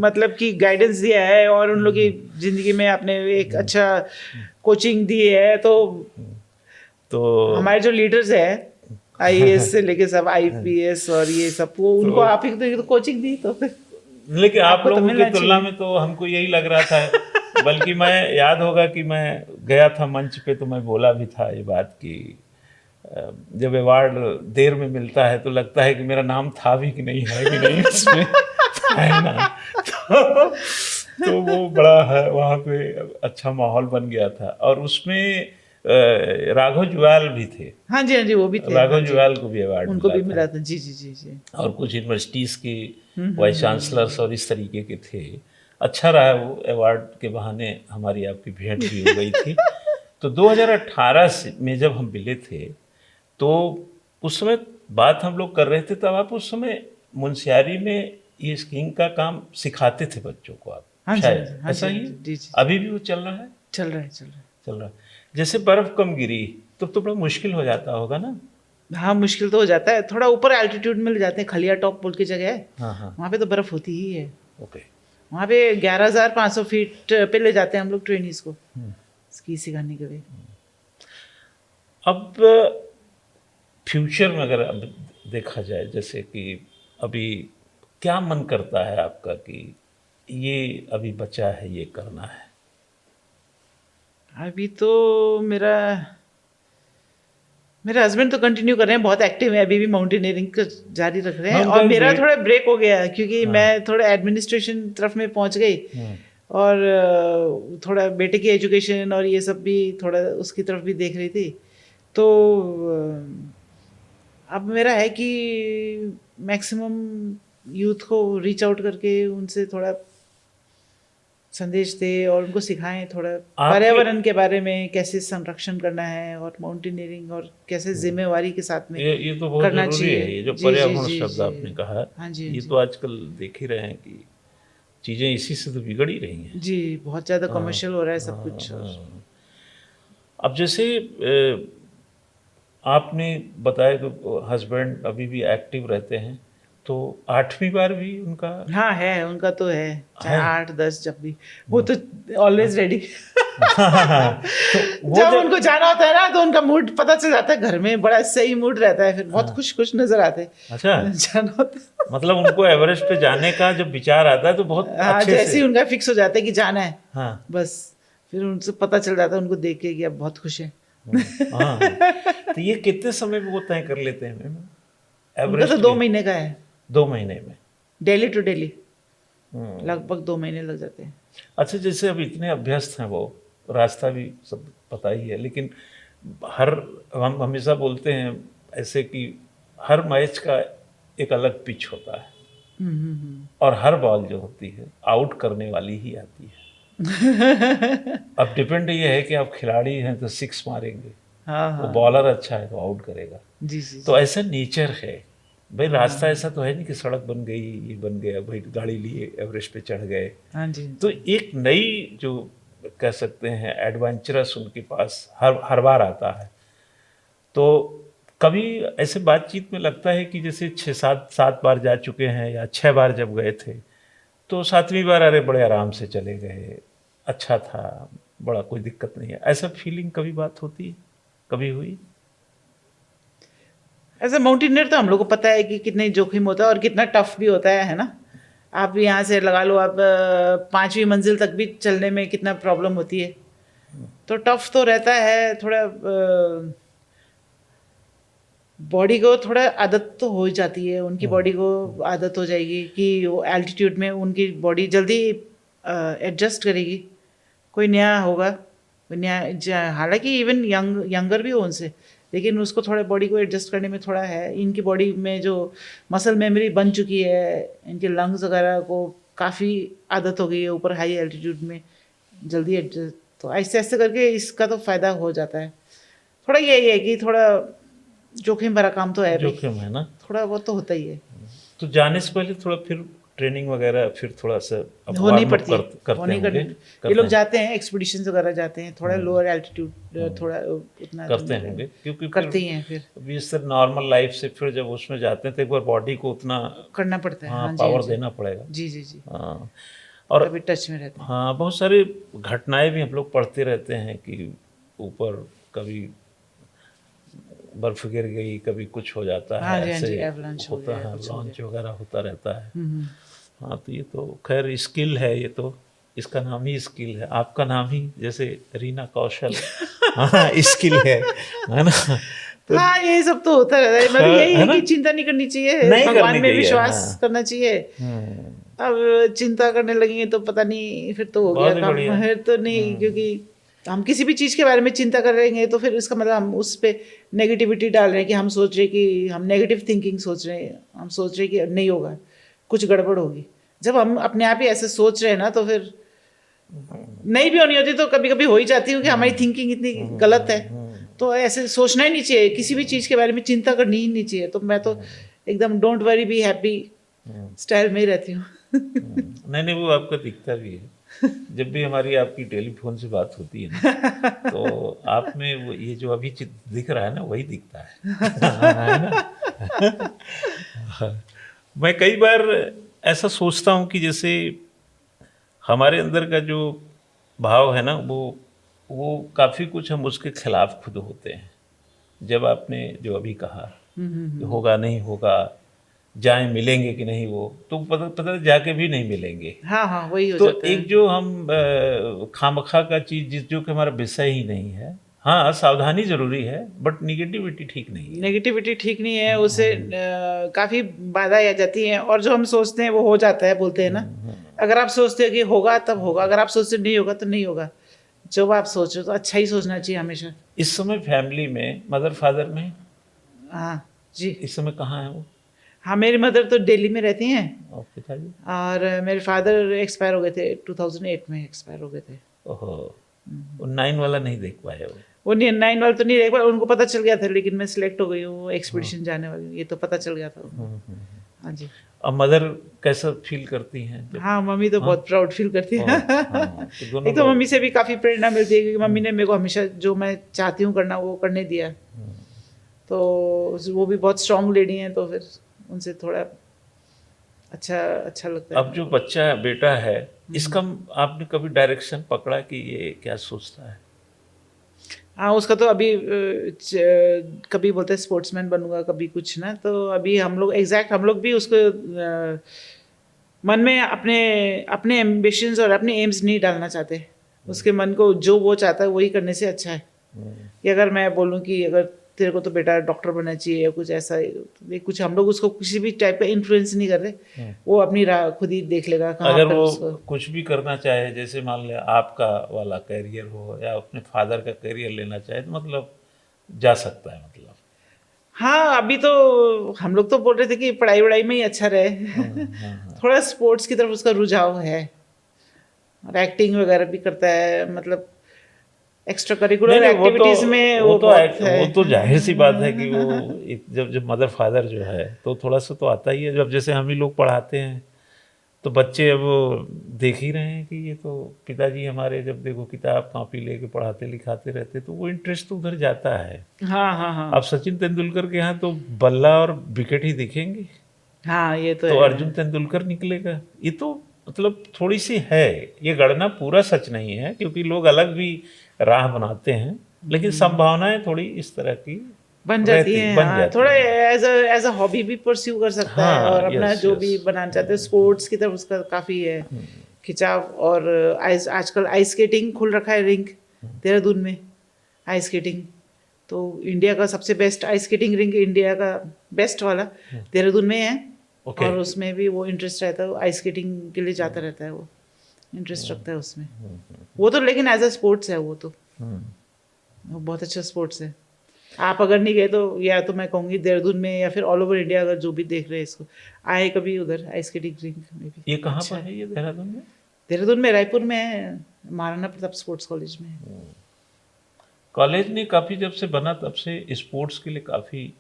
मतलब कि गाइडेंस दिया है, और उन लोगों की जिंदगी में आपने एक अच्छा कोचिंग दी है। तो हमारे जो लीडर्स है IAS से लेके सब IPS और ये सब, वो उनको आप ही तो कोचिंग दी, तो फिर लेकिन आप लोगों की तुलना में तो हमको यही लग रहा था बल्कि मैं याद होगा कि मैं गया था मंच पे तो मैं बोला भी था ये बात कि जब अवार्ड देर में मिलता है तो लगता है कि मेरा नाम था भी कि नहीं है कि नहीं इसमें है ना। तो वो बड़ा है वहाँ पे अच्छा माहौल बन गया था। और उसमें राघव जुयाल भी थे। हाँ जी, हाँ जी, वो भी थे। राघव हाँ जी, जुयाल को भी अवार्ड उनको भी मिला मिला था। जी जी जी जी। और कुछ यूनिवर्सिटीज़ के वाइस चांसलर्स और इस तरीके के थे। अच्छा रहा वो अवार्ड के बहाने हमारी आपकी भेंट भी हो गई थी। तो 2018 में जब हम मिले थे तो उस समय बात हम लोग कर रहे थे, तब आप उस समय मुंशियारी में ये स्कीइंग का काम सिखाते थे बच्चों को आप, हाँ जी, शायद हाँ जी, हाँ ऐसा जी, ही हाँ जी, जी जी। अभी भी वो चल रहा है? चल रहा है, चल रहा है। चल रहा है। जैसे बर्फ कम गिरी तो बड़ा मुश्किल हो जाता होगा ना? हाँ, मुश्किल तो हो जाता है। थोड़ा ऊपर एल्टीट्यूड में ले जाते हैं, खलिया टॉप बोल की जगह है, हाँ हाँ, वहाँ पे तो बर्फ होती ही है। ओके। वहाँ पे 11,500 फीट पे ले जाते हैं हम लोग ट्रेनिज को स्की सिखाने के लिए। अब फ्यूचर में अगर अब देखा जाए, जैसे कि अभी क्या मन करता है आपका कि ये अभी बचा है, ये करना है? अभी तो मेरे हस्बैंड तो कंटिन्यू कर रहे हैं, बहुत एक्टिव है, अभी भी माउंटेनियरिंग का जारी रख रहे हैं। उनका और भी मेरा break- थोड़ा ब्रेक हो गया क्योंकि हाँ। मैं थोड़ा एडमिनिस्ट्रेशन तरफ में पहुंच गई हम्म, और थोड़ा बेटे की एजुकेशन और ये सब भी थोड़ा उसकी तरफ भी देख रही थी। तो अब मेरा है कि मैक्सिमम यूथ को रीच आउट करके उनसे थोड़ा संदेश दे और उनको सिखाएं थोड़ा पर्यावरण के बारे में, कैसे संरक्षण करना है और माउंटेनियरिंग और कैसे जिम्मेवारी के साथ में ये तो बहुत करना जरूरी चाहिए। है। ये जो जी, पर्यावरण जी, जी, शब्द जी। आपने कहा, हाँ जी, हाँ ये जी। तो आजकल देख ही रहे हैं कि चीजें इसी से तो बिगड़ ही रही हैं। जी, बहुत ज़्यादा हाँ, कमर्शियल हो रहा है सब हाँ, कुछ। हाँ। अब जैसे आपने बताया कि हस्बैंड अभी भी एक्टिव रहते हैं, तो 8वीं बार भी उनका हाँ है, उनका तो है, चाहे है? 8-10 जब भी, वो तो ऑलवेज रेडी। तो वो जब उनको जाना होता है ना तो उनका मूड पता चल जाता है, घर में बड़ा सही मूड रहता है, फिर बहुत खुश खुश नजर आते हैं। अच्छा, जाना होता है। मतलब उनको एवरेस्ट पे जाने का जब विचार आता है तो बहुत हाँ, अच्छे जैसे से। ही उनका फिक्स हो जाता है कि जाना है, हाँ बस फिर उनसे पता चल जाता है उनको देख के कि अब बहुत खुश है। हाँ। तो ये कितने समय में वो तय कर लेते हैं मैम उनका एवरेस्ट तो 2 के? महीने का है, 2 महीने में? डेली टू डेली हम्म। लगभग 2 महीने लग जाते हैं। अच्छा, जैसे अब इतने अभ्यस्त हैं वो, रास्ता भी सब पता ही है, लेकिन हम हमेशा बोलते हैं ऐसे कि हर मैच का एक अलग पिच होता है और हर बॉल जो होती है आउट करने वाली ही आती है। अब डिपेंड ये है कि आप खिलाड़ी हैं तो 6 मारेंगे, हाँ वो हाँ, बॉलर अच्छा है तो आउट करेगा। जी जी। तो ऐसा नेचर है भाई। रास्ता ऐसा तो है नहीं कि सड़क बन गई, ये बन गया भाई, गाड़ी लिए एवरेस्ट पे चढ़ गए। हाँ जी। तो एक नई जो कह सकते हैं एडवेंचरस उनके पास हर बार आता है। तो कभी ऐसे बातचीत में लगता है कि जैसे 6-7 बार जा चुके हैं या 6 बार जब गए थे तो 7वीं बार अरे बड़े आराम से चले गए, अच्छा था, बड़ा कोई दिक्कत नहीं है, ऐसा फीलिंग कभी बात होती है, कभी हुई? ऐसे माउंटेनियर तो हम लोग को पता है कि कितने जोखिम होता है और कितना टफ भी होता है ना। आप यहाँ से लगा लो, आप 5वीं मंजिल तक भी चलने में कितना प्रॉब्लम होती है, तो टफ तो रहता है थोड़ा। बॉडी को थोड़ा आदत तो हो जाती है, उनकी बॉडी को आदत हो जाएगी कि वो एल्टीट्यूड में उनकी बॉडी जल्दी एडजस्ट करेगी। कोई नया होगा, कोई नया, हालांकि इवन यंगर भी हो उनसे, लेकिन उसको थोड़ा बॉडी को एडजस्ट करने में थोड़ा है। इनकी बॉडी में जो मसल मेमोरी बन चुकी है, इनके लंग्स वगैरह को काफ़ी आदत हो गई है ऊपर हाई एल्टीट्यूड में जल्दी एडजस्ट, तो ऐसे ऐसे करके इसका तो फ़ायदा हो जाता है। थोड़ा यही है कि थोड़ा जोखिम भरा काम तो है, जोखिम है ना, थोड़ा बहुत तो होता ही है। तो जाने से पहले थोड़ा फिर ट्रेनिंग वगैरह फिर थोड़ा सा होनी पड़ती है, करते होनी होंगे, ये लोग जाते हैं एक्सपीडिशन वगैरह जाते हैं, थोड़ा लोअर एल्टीट्यूड थोड़ा उतना करते होंगे, क्योंकि करते ही हैं। फिर अभी इससे नॉर्मल लाइफ से फिर जब उसमें जाते हैं तो एक बार बॉडी को उतना करना पड़ता है। हाँ, हाँ जी, पावर हाँ जी, देना पड़ेगा। जी जी जी। हाँ, और कभी टच में रहते हैं। हाँ, बहुत सारी घटनाएं भी हम लोग पढ़ते रहते हैं कि ऊपर कभी बर्फ गिर गई, कभी कुछ हो जाता हाँ है, जी, हाँ जी, ऐसे avalanche हो होता गया, है, कुछ हो लॉन्च वगैरह होता रहता है। हम्म। हाँ, तो ये तो खैर स्किल है ये तो, इसका नाम ही स्किल है, आपका नाम ही जैसे रीना कौशल हाँ स्किल है ना। तो हाँ, ये सब तो होता रहता है, मतलब यही है कि चिंता नहीं करनी चाहिए, नहीं भगवान करनी में चाहिए, विश्वास हाँ। करना चाहिए। अब चिंता करने लगेंगे तो पता नहीं, फिर तो हो बहुत गया ही काम, बढ़िया। फिर तो नहीं, क्योंकि हम किसी भी चीज़ के बारे में चिंता कर रहेंगे तो फिर इसका मतलब हम उस पे नेगेटिविटी डाल रहे हैं, कि हम सोच रहे हैं कि हम नेगेटिव थिंकिंग सोच रहे हैं, हम सोच रहे हैं कि नहीं होगा, कुछ गड़बड़ होगी। जब हम अपने आप ही ऐसे सोच रहे हैं ना, तो फिर नहीं भी होनी होती तो कभी कभी हो ही जाती है कि हमारी थिंकिंग इतनी गलत है। तो ऐसे सोचना ही नहीं चाहिए, किसी भी चीज़ के बारे में चिंता करनी ही नहीं चाहिए। तो मैं तो एकदम don't worry be happy style में ही रहती हूँ। नहीं नहीं, वो आपका दिखता भी है। जब भी हमारी आपकी टेलीफोन से बात होती है ना, तो आप में वो ये जो अभी दिख रहा है ना, वही दिखता है ना। मैं कई बार ऐसा सोचता हूँ कि जैसे हमारे अंदर का जो भाव है ना, वो काफ़ी कुछ हम उसके खिलाफ खुद होते हैं। जब आपने जो अभी कहा कि होगा नहीं होगा, जाएं मिलेंगे कि नहीं, वो तो पता पता जाके भी नहीं मिलेंगे। हाँ हाँ, वही हो तो जाता है। एक जो हम खामखा का चीज़ जिस जो कि हमारा विषय ही नहीं है, हाँ सावधानी ज़रूरी है, बट निगेटिविटी ठीक नहीं है। नेगेटिविटी ठीक नहीं है, उससे काफ़ी बाधा आ जाती है, और जो हम सोचते हैं वो हो जाता है, बोलते हैं ना। अगर आप सोचते हो कि होगा तब होगा, अगर आप सोचते नहीं होगा तो नहीं होगा। जब आप सोच रहे हो तो अच्छा ही सोचना चाहिए हमेशा। इस समय फैमिली में मदर फादर में हाँ जी। इस समय कहाँ है वो? हाँ, मेरी मदर तो दिल्ली में रहती हैं, और पिताजी? और मेरे फादर एक्सपायर हो गए थे, 2008 में एक्सपायर हो गए थे। ओहो, वो 9 वाला नहीं देख पाए वो। वो 9 वाले तो नहीं रह पाए, उनको पता चल गया था, लेकिन मैं सिलेक्ट हो गई हूँ एक्सपीडिशन जाने वाली हूँ, ये तो पता चल गया था उनको। हाँ जी। अब मदर कैसा फील करती हैं जब? हाँ, मम्मी तो बहुत प्राउड फील करती है। हाँ, तो दोनों एक तो लोग। मम्मी से भी काफ़ी प्रेरणा मिलती है, क्योंकि मम्मी ने मेरे को हमेशा जो मैं चाहती हूँ करना वो करने दिया। तो वो भी बहुत स्ट्रांग लेडी हैं, तो फिर उनसे थोड़ा अच्छा अच्छा लगता है। अब जो बच्चा बेटा है, इसका आपने कभी डायरेक्शन पकड़ा कि ये क्या सोचता है? हाँ, उसका तो अभी कभी बोलते हैं स्पोर्ट्समैन बनूंगा, कभी कुछ ना, तो अभी हम लोग हम लोग भी उसको मन में अपने अपने एम्बिशंस और अपने एम्स नहीं डालना चाहते। उसके मन को जो वो चाहता है वही करने से अच्छा है। कि अगर मैं बोलूँ कि अगर तेरे को तो बेटा डॉक्टर बनना चाहिए या कुछ ऐसा, ये कुछ हम लोग उसको किसी भी टाइप का इन्फ्लुएंस नहीं कर रहे। वो अपनी राह खुद ही देख लेगा कहाँ अगर पर वो उसको। कुछ भी करना चाहे, जैसे मान लिया आपका वाला करियर हो या अपने फादर का करियर लेना चाहे, तो मतलब जा सकता है मतलब। हाँ, अभी तो हम लोग तो बोल रहे थे कि पढ़ाई वढ़ाई में ही अच्छा रहे। थोड़ा स्पोर्ट्स की तरफ उसका रुझाव है, और एक्टिंग वगैरह भी करता है, मतलब एक्स्ट्रा करिकुलर एक्टिविटीज में वो बहुत है। वो तो जाहिर सी बात है कि वो जब जब मदर फादर जो है तो थोड़ा सा तो आता ही है। जब जैसे हम ही लोग पढ़ाते हैं तो बच्चे अब देख ही रहे हैं कि ये तो पिताजी हमारे जब देखो किताब कॉपी लेके पढ़ाते लिखाते रहते, तो वो इंटरेस्ट तो उधर जाता है। हाँ हाँ हाँ अब सचिन तेंदुलकर के यहाँ तो बल्ला और विकेट ही दिखेंगे, हाँ, ये तो तो है। अर्जुन तेंदुलकर निकलेगा। ये तो मतलब थोड़ी सी है, ये गणना पूरा सच नहीं है, क्योंकि लोग अलग भी राह बनाते हैं, लेकिन संभावनाएं थोड़ी इस तरह की बन जाती है। बन हाँ, जाती थोड़ा हैं। एज अ हॉबी भी परस्यू कर सकता है, हाँ, और अपना यस जो यस। भी बनाना चाहते हैं स्पोर्ट्स की तरफ उसका काफ़ी है खिंचाव। और आजकल आइस स्केटिंग खुल रखा है रिंग देहरादून में, आइस स्केटिंग। तो इंडिया का सबसे best ice skating ring, India का बेस्ट वाला देहरादून में है। ओके। और उसमें भी वो इंटरेस्ट रहता है, आइस स्केटिंग के लिए जाता रहता है, वो इंटरेस्ट रखता है उसमें। वो तो लेकिन एज अ स्पोर्ट्स है, वो तो वो बहुत अच्छा स्पोर्ट्स है। आप अगर नहीं गए तो, या तो मैं कहूँगी देहरादून में या फिर ऑल ओवर इंडिया, अगर जो भी देख रहे हैं इसको, आए कभी उधर आइस स्केटिंग रिंग में भी। ये कहाँ अच्छा पर है ये देहरादून में? देहरादून में, रायपुर में है, महाराणा प्रताप स्पोर्ट्स कॉलेज में है। कॉलेज ने काफ़ी जब से बना तब से स्पोर्ट्स के लिए काफ़ी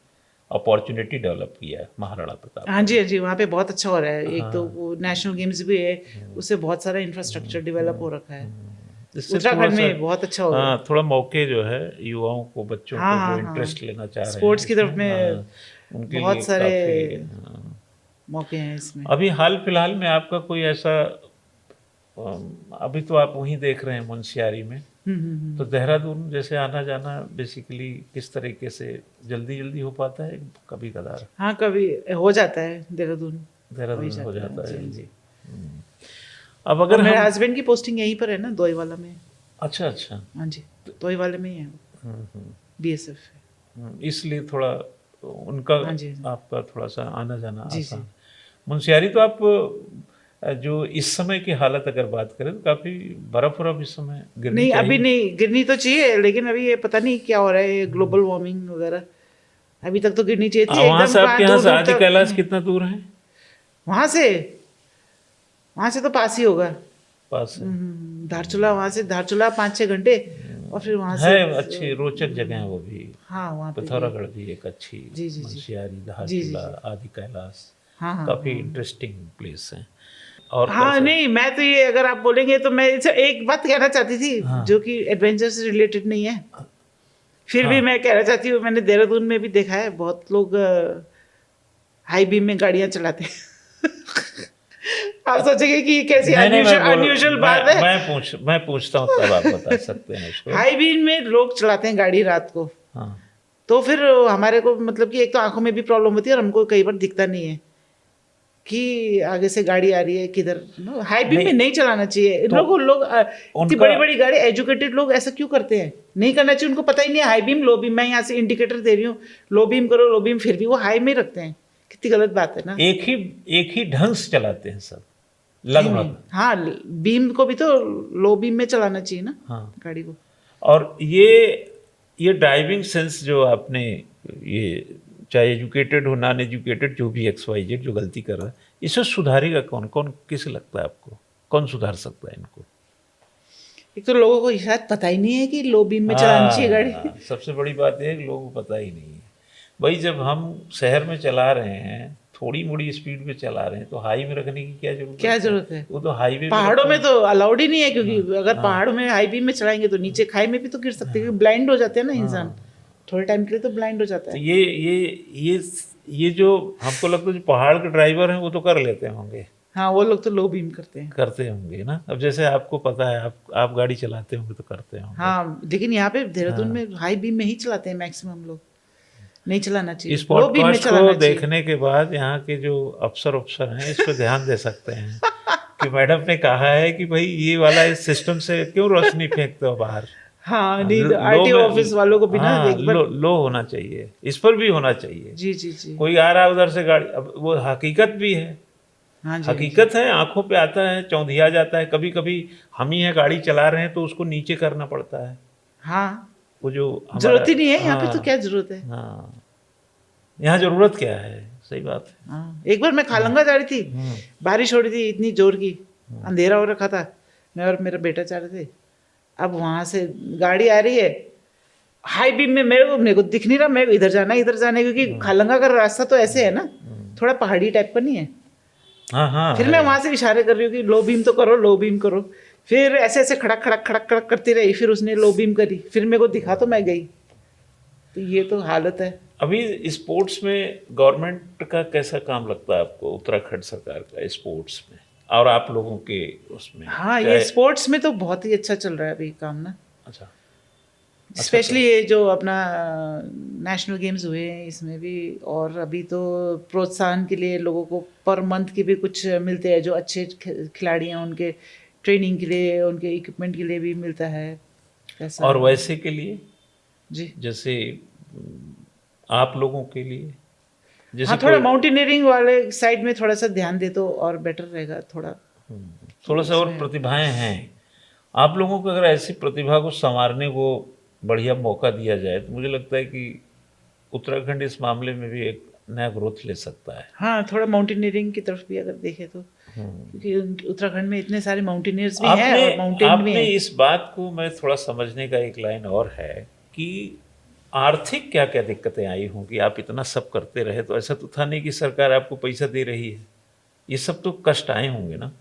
अपॉर्चुनिटी डेवलप किया है महाराणा प्रताप। हाँ जी, हाँ जी, वहाँ पे बहुत अच्छा हो रहा है। एक तो वो नेशनल गेम्स भी है, उससे बहुत सारा इंफ्रास्ट्रक्चर डेवलप हो रखा है। इससे उत्तराखंड थोड़ा में बहुत अच्छा हो रहा है। हाँ, थोड़ा मौके जो है युवाओं को, बच्चों हाँ को हाँ जो हाँ, इंटरेस्ट लेना चाह रहे हैं स्पोर्ट्स की तरफ इसमें, में हाँ, उनके बहुत लिए सारे काफ़ी। मौके हैं इसमें। अभी हाल फिलहाल में आपका कोई ऐसा अभी तो आप वहीं देख रहे हैं मुंशियारी में, तो देहरादून जैसे आना जाना बेसिकली किस तरीके से जल्दी जल्दी हो पाता है? कभी कदार हाँ, कभी हो जाता है, देहरादून देहरादून हो जाता जी, है। हाँ जी। अब अगर मेरे हम हस्बैंड की पोस्टिंग यहीं पर है ना, दोईवाला में। अच्छा अच्छा हाँ जी, दोईवाले में ही है, BSF है। इसलिए थोड़ा उनका हाँ जी, हाँ जी। आपका थोड़ा सा आना जाना जी, आसान। जी। मुंशियारी तो आप जो इस समय की हालत अगर बात करें तो काफ़ी बर्फ़ वरफ इस समय गिरनी नहीं, अभी चाहिए। नहीं गिरनी तो चाहिए, लेकिन अभी ये पता नहीं क्या हो रहा है, ग्लोबल वार्मिंग वगैरह। अभी तक तो गिरनी चाहिए थी वहाँ से एकदम, आपके कहाँ यहाँ दूर से दूर आदि तक। कैलाश कितना दूर है? वहां से वहां से तो पास ही होगा। पास है। धारचूला, वहां से धारचूला 5-6 घंटे, और फिर वहां है से अच्छी रोचक जगह है वो भी। हाँ, वहाँ पे भी। पिथौरागढ़ भी एक अच्छी, जी, जी, जी। मुंशियारी, जी, जी, धारचूला, जी। आदि कैलाश हाँ, हाँ, काफ़ी हाँ। इंटरेस्टिंग प्लेस है। और हाँ, कैसा? नहीं, मैं तो ये अगर आप बोलेंगे तो मैं इसे एक बात कहना चाहती थी, हाँ जो कि एडवेंचर से रिलेटेड नहीं है, फिर भी हाँ मैं कहना चाहती हूँ। मैंने देहरादून में भी देखा है, बहुत लोग हाई बीम में गाड़ियां चलाते हैं। आप सोचेंगे कि ये कैसी नहीं नहीं, अनयूजुअल बात है। मैं पूछता हूँ तब आप बता सकते हैं उसको। हाई बीम में लोग चलाते हैं गाड़ी रात को, हाँ तो फिर हमारे को मतलब कि एक तो आंखों में भी प्रॉब्लम होती है, और हमको कई बार दिखता नहीं है कि आगे से गाड़ी आ रही है किधर। हाई बीम में नहीं नहीं चलाना चाहिए। इन तो लोगों लोग इतनी उनका बड़ी बड़ी गाड़ी, एजुकेटेड लोग ऐसा क्यों करते हैं? नहीं करना चाहिए, उनको पता ही नहीं है हाई बीम लो बीम। मैं यहाँ से इंडिकेटर दे रही हूँ, लो बीम करो, लो बीम, फिर भी वो हाई में रखते हैं। कितनी गलत बात है ना। एक ही ढंग से चलाते हैं सब नहीं नहीं, लगभग। हाँ, बीम को भी तो लो बीम में चलाना चाहिए ना हाँ, गाड़ी को। और ये ड्राइविंग सेंस जो आपने, ये चाहे एजुकेटेड हो नॉन एजुकेटेड जो भी XYZ जो गलती कर रहा है, इसे सुधारेगा कौन? कौन किसे लगता है आपको कौन सुधार सकता है इनको? एक तो लोगों को शायद पता ही नहीं है कि लो बीम में चलानी चाहिए गाड़ी। सबसे बड़ी बात यह है कि लोगों को पता ही नहीं है। भाई जब हम शहर में चला रहे हैं, थोड़ी मोड़ी स्पीड में चला रहे हैं, तो हाई में रखने की क्या जरूरत क्या जरूरत है? वो तो हाईवे में पहाड़ों रखो। में तो अलाउड ही नहीं है, क्योंकि अगर पहाड़ों में हाई बीम में चलाएंगे तो नीचे खाई में भी तो गिर सकते हैं, क्योंकि ब्लाइंड हो जाते हैं ना इंसान, थोड़े टाइम के लिए तो ब्लाइंड हो जाता तो है। ये जो हमको लगता है जो पहाड़ के ड्राइवर हैं वो तो कर लेते होंगे, हाँ, वो लोग तो लो बीम करते हैं। करते होंगे ना। अब जैसे आपको पता है, आप गाड़ी चलाते होंगे तो करते होंगे। हाँ, लेकिन यहाँ पे देहरादून में हाई बीम में ही चलाते हैं मैक्सिमम लोग। नहीं चलाना इस चाहिए, लो बीम में पॉडकास्ट चलाना को चाहिए। देखने के बाद यहाँ के जो अफसर हैं इस पर ध्यान दे सकते हैं कि मैडम ने कहा है कि भाई ये वाला इस सिस्टम से क्यों रोशनी फेंकते हो बाहर। हाँ, नहीं तो लो RTO में ऑफिस वालों को भी ना हाँ, एक बार। लो होना चाहिए, इस पर भी होना चाहिए। जी जी जी। कोई आ रहा है उधर से गाड़ी, अब वो हकीकत भी है, हाँ जी, हकीकत है, आंखों पे आता है, चौंधिया जाता है। कभी कभी हम ही है गाड़ी चला रहे हैं तो उसको नीचे करना पड़ता है। हाँ, वो जो हमारा, जरूरत ही नहीं है यहाँ पे, तो हाँ, क्या जरूरत है? हाँ, यहाँ जरूरत क्या है? सही बात है। हाँ, एक बार मैं खालंगा जा रही थी, बारिश हो रही थी इतनी जोर की, अंधेरा हो रखा था, मैं और मेरा बेटा जा रहे थे। अब वहां से गाड़ी आ रही है हाई बीम में, मेरे को दिख नहीं रहा, मेरे को इधर जाना है इधर जाना है, क्योंकि खालंगा का रास्ता तो ऐसे है ना, थोड़ा पहाड़ी टाइप का नहीं है। हाँ हाँ फिर है। मैं वहां से इशारे कर रही हूँ कि लो बीम तो करो, लो बीम करो। फिर ऐसे ऐसे खड़क खड़क खड़क खड़क करती रही, फिर उसने लो बीम करी, फिर मेरे को दिखा तो मैं गई। तो ये तो हालत है। अभी स्पोर्ट्स में गवर्नमेंट का कैसा काम लगता है आपको, उत्तराखंड सरकार का स्पोर्ट्स में और आप लोगों के उसमें? हाँ, ये स्पोर्ट्स में तो बहुत ही अच्छा चल रहा है अभी काम ना। अच्छा, स्पेशली ये जो अपना नेशनल गेम्स हुए हैं इसमें भी, और अभी तो प्रोत्साहन के लिए लोगों को पर मंथ के भी कुछ मिलते हैं, जो अच्छे खिलाड़ी हैं उनके ट्रेनिंग के लिए, उनके इक्विपमेंट के लिए भी मिलता है पैसा। और वैसे के लिए जी, जैसे आप लोगों के लिए जैसे हाँ, थोड़ा माउंटेनियरिंग वाले साइड में थोड़ा सा ध्यान दे तो और बेटर रहेगा। थोड़ा सा और प्रतिभाएं हैं आप लोगों को, अगर ऐसी प्रतिभा को संवारने को बढ़िया मौका दिया जाए तो मुझे लगता है कि उत्तराखंड इस मामले में भी एक नया ग्रोथ ले सकता है। हाँ, थोड़ा माउंटेनियरिंग की तरफ भी अगर देखें तो, क्योंकि उत्तराखंड में इतने सारे माउंटेनियर्स भी हैं और माउंटेन भी हैं। इस बात को मैं थोड़ा समझने का एक लाइन और है कि आर्थिक क्या क्या दिक्कतें आई होंगी। आप इतना सब करते रहे तो ऐसा तो था नहीं कि सरकार आपको पैसा दे रही है, ये सब तो कष्ट आए होंगे ना।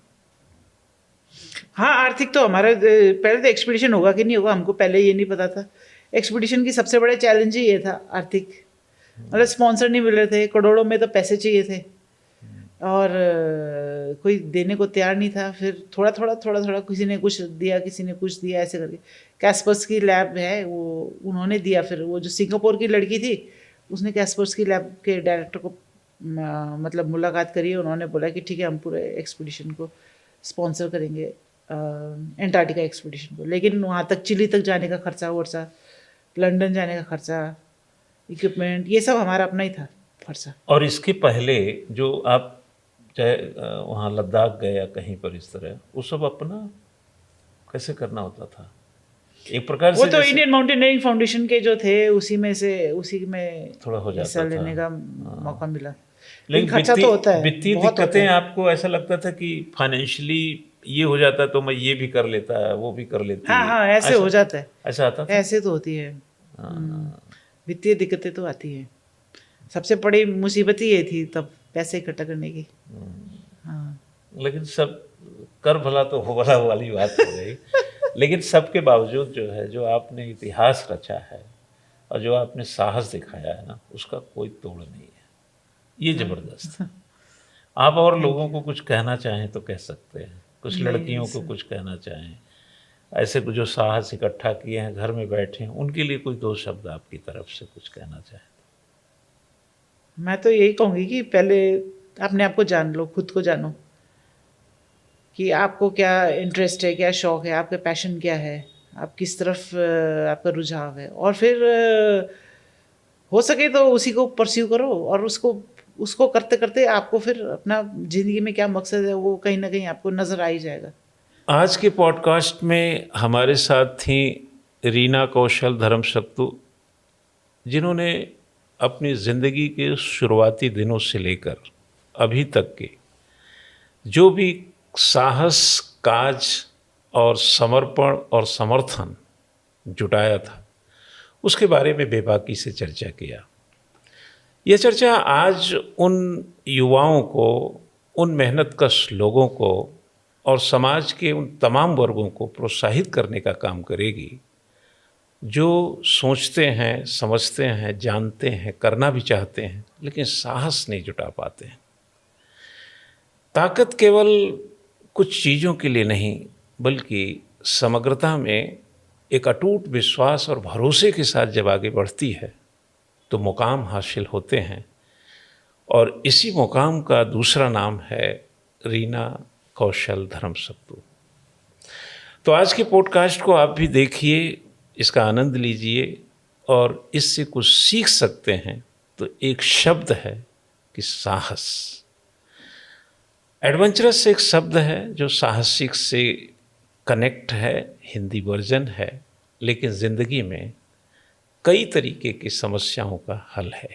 हाँ, आर्थिक तो हमारा पहले तो एक्सपीडिशन होगा कि नहीं होगा हमको पहले ये नहीं पता था। एक्सपीडिशन की सबसे बड़ा चैलेंज ही ये था, आर्थिक। मतलब स्पॉन्सर नहीं मिल रहे थे, करोड़ों में तो पैसे चाहिए थे, और कोई देने को तैयार नहीं था। फिर थोड़ा थोड़ा किसी ने कुछ दिया, किसी ने कुछ दिया, ऐसे करके कैस्पर्स की लैब है वो उन्होंने दिया। फिर वो जो सिंगापुर की लड़की थी उसने कैस्पर्स की लैब के डायरेक्टर को मतलब मुलाकात करी, उन्होंने बोला कि ठीक है हम पूरे एक्सपीडिशन को स्पॉन्सर करेंगे एंटार्क्टिका एक्सपीडिशन को, लेकिन वहाँ तक चिली तक जाने का खर्चा वर्चा, लंदन जाने का खर्चा, इक्विपमेंट, ये सब हमारा अपना ही था खर्चा। और इसके पहले जो आप चाहे वहाँ लद्दाख गए या कहीं पर इस तरह, वो सब अपना कैसे करना होता था एक प्रकार वो से? तो जैसे इंडियन माउंटेनियरिंग फाउंडेशन के जो थे उसी में थोड़ा हो हिस्सा जाता था। लेने का मौका मिला। लेकिन खर्चा तो होता है, वित्तीय बहुत होता दिक्कतें है। आपको ऐसा लगता था कि फाइनेंशियली ये हो जाता तो मैं ये भी कर लेता, वो भी कर लेती? हाँ हाँ, ऐसे हो जाता है, ऐसा आता था? ऐसे तो होती है। वित्तीय दिक्कतें तो आती है। सबसे बड़ी मुसीबत ही ये थी तब, पैसे इकट्ठा करने की। हाँ, लेकिन सब कर भला तो हो भला वाली बात हो गई। लेकिन सबके बावजूद जो है, जो आपने इतिहास रचा है और जो आपने साहस दिखाया है ना, उसका कोई तोड़ नहीं है। ये जबरदस्त है। आप और लोगों को कुछ कहना चाहें तो कह सकते हैं, कुछ लड़कियों को कुछ कहना चाहें, ऐसे कुछ जो साहस इकट्ठा किए हैं, घर में बैठे हैं, उनके लिए कोई दो शब्द आपकी तरफ से कुछ कहना चाहें? मैं तो यही कहूँगी कि पहले अपने आप को जान लो, खुद को जानो कि आपको क्या इंटरेस्ट है, क्या शौक है, आपका पैशन क्या है, आप किस तरफ आपका रुझाव है, और फिर हो सके तो उसी को परस्यू करो, और उसको करते करते आपको फिर अपना ज़िंदगी में क्या मकसद है वो कहीं ना कहीं आपको नज़र आ ही जाएगा। आज के पॉडकास्ट में हमारे साथ थी रीना कौशल धर्मशक्तु, जिन्होंने अपनी ज़िंदगी के शुरुआती दिनों से लेकर अभी तक के जो भी साहस, काज और समर्पण और समर्थन जुटाया था, उसके बारे में बेबाकी से चर्चा किया। यह चर्चा आज उन युवाओं को, उन मेहनतकश लोगों को और समाज के उन तमाम वर्गों को प्रोत्साहित करने का काम करेगी जो सोचते हैं, समझते हैं, जानते हैं, करना भी चाहते हैं, लेकिन साहस नहीं जुटा पाते हैं। ताकत केवल कुछ चीज़ों के लिए नहीं, बल्कि समग्रता में एक अटूट विश्वास और भरोसे के साथ जब आगे बढ़ती है तो मुकाम हासिल होते हैं। और इसी मुकाम का दूसरा नाम है रीना कौशल धर्मशक्तु। तो आज के पॉडकास्ट को आप भी देखिए, इसका आनंद लीजिए और इससे कुछ सीख सकते हैं। तो एक शब्द है कि साहस। एडवेंचरस एक शब्द है जो साहसिक से कनेक्ट है, हिंदी वर्जन है, लेकिन ज़िंदगी में कई तरीके की समस्याओं का हल है।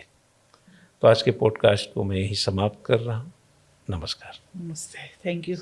तो आज के पॉडकास्ट को मैं यही समाप्त कर रहा हूँ। नमस्कार। नमस्ते, थैंक यू।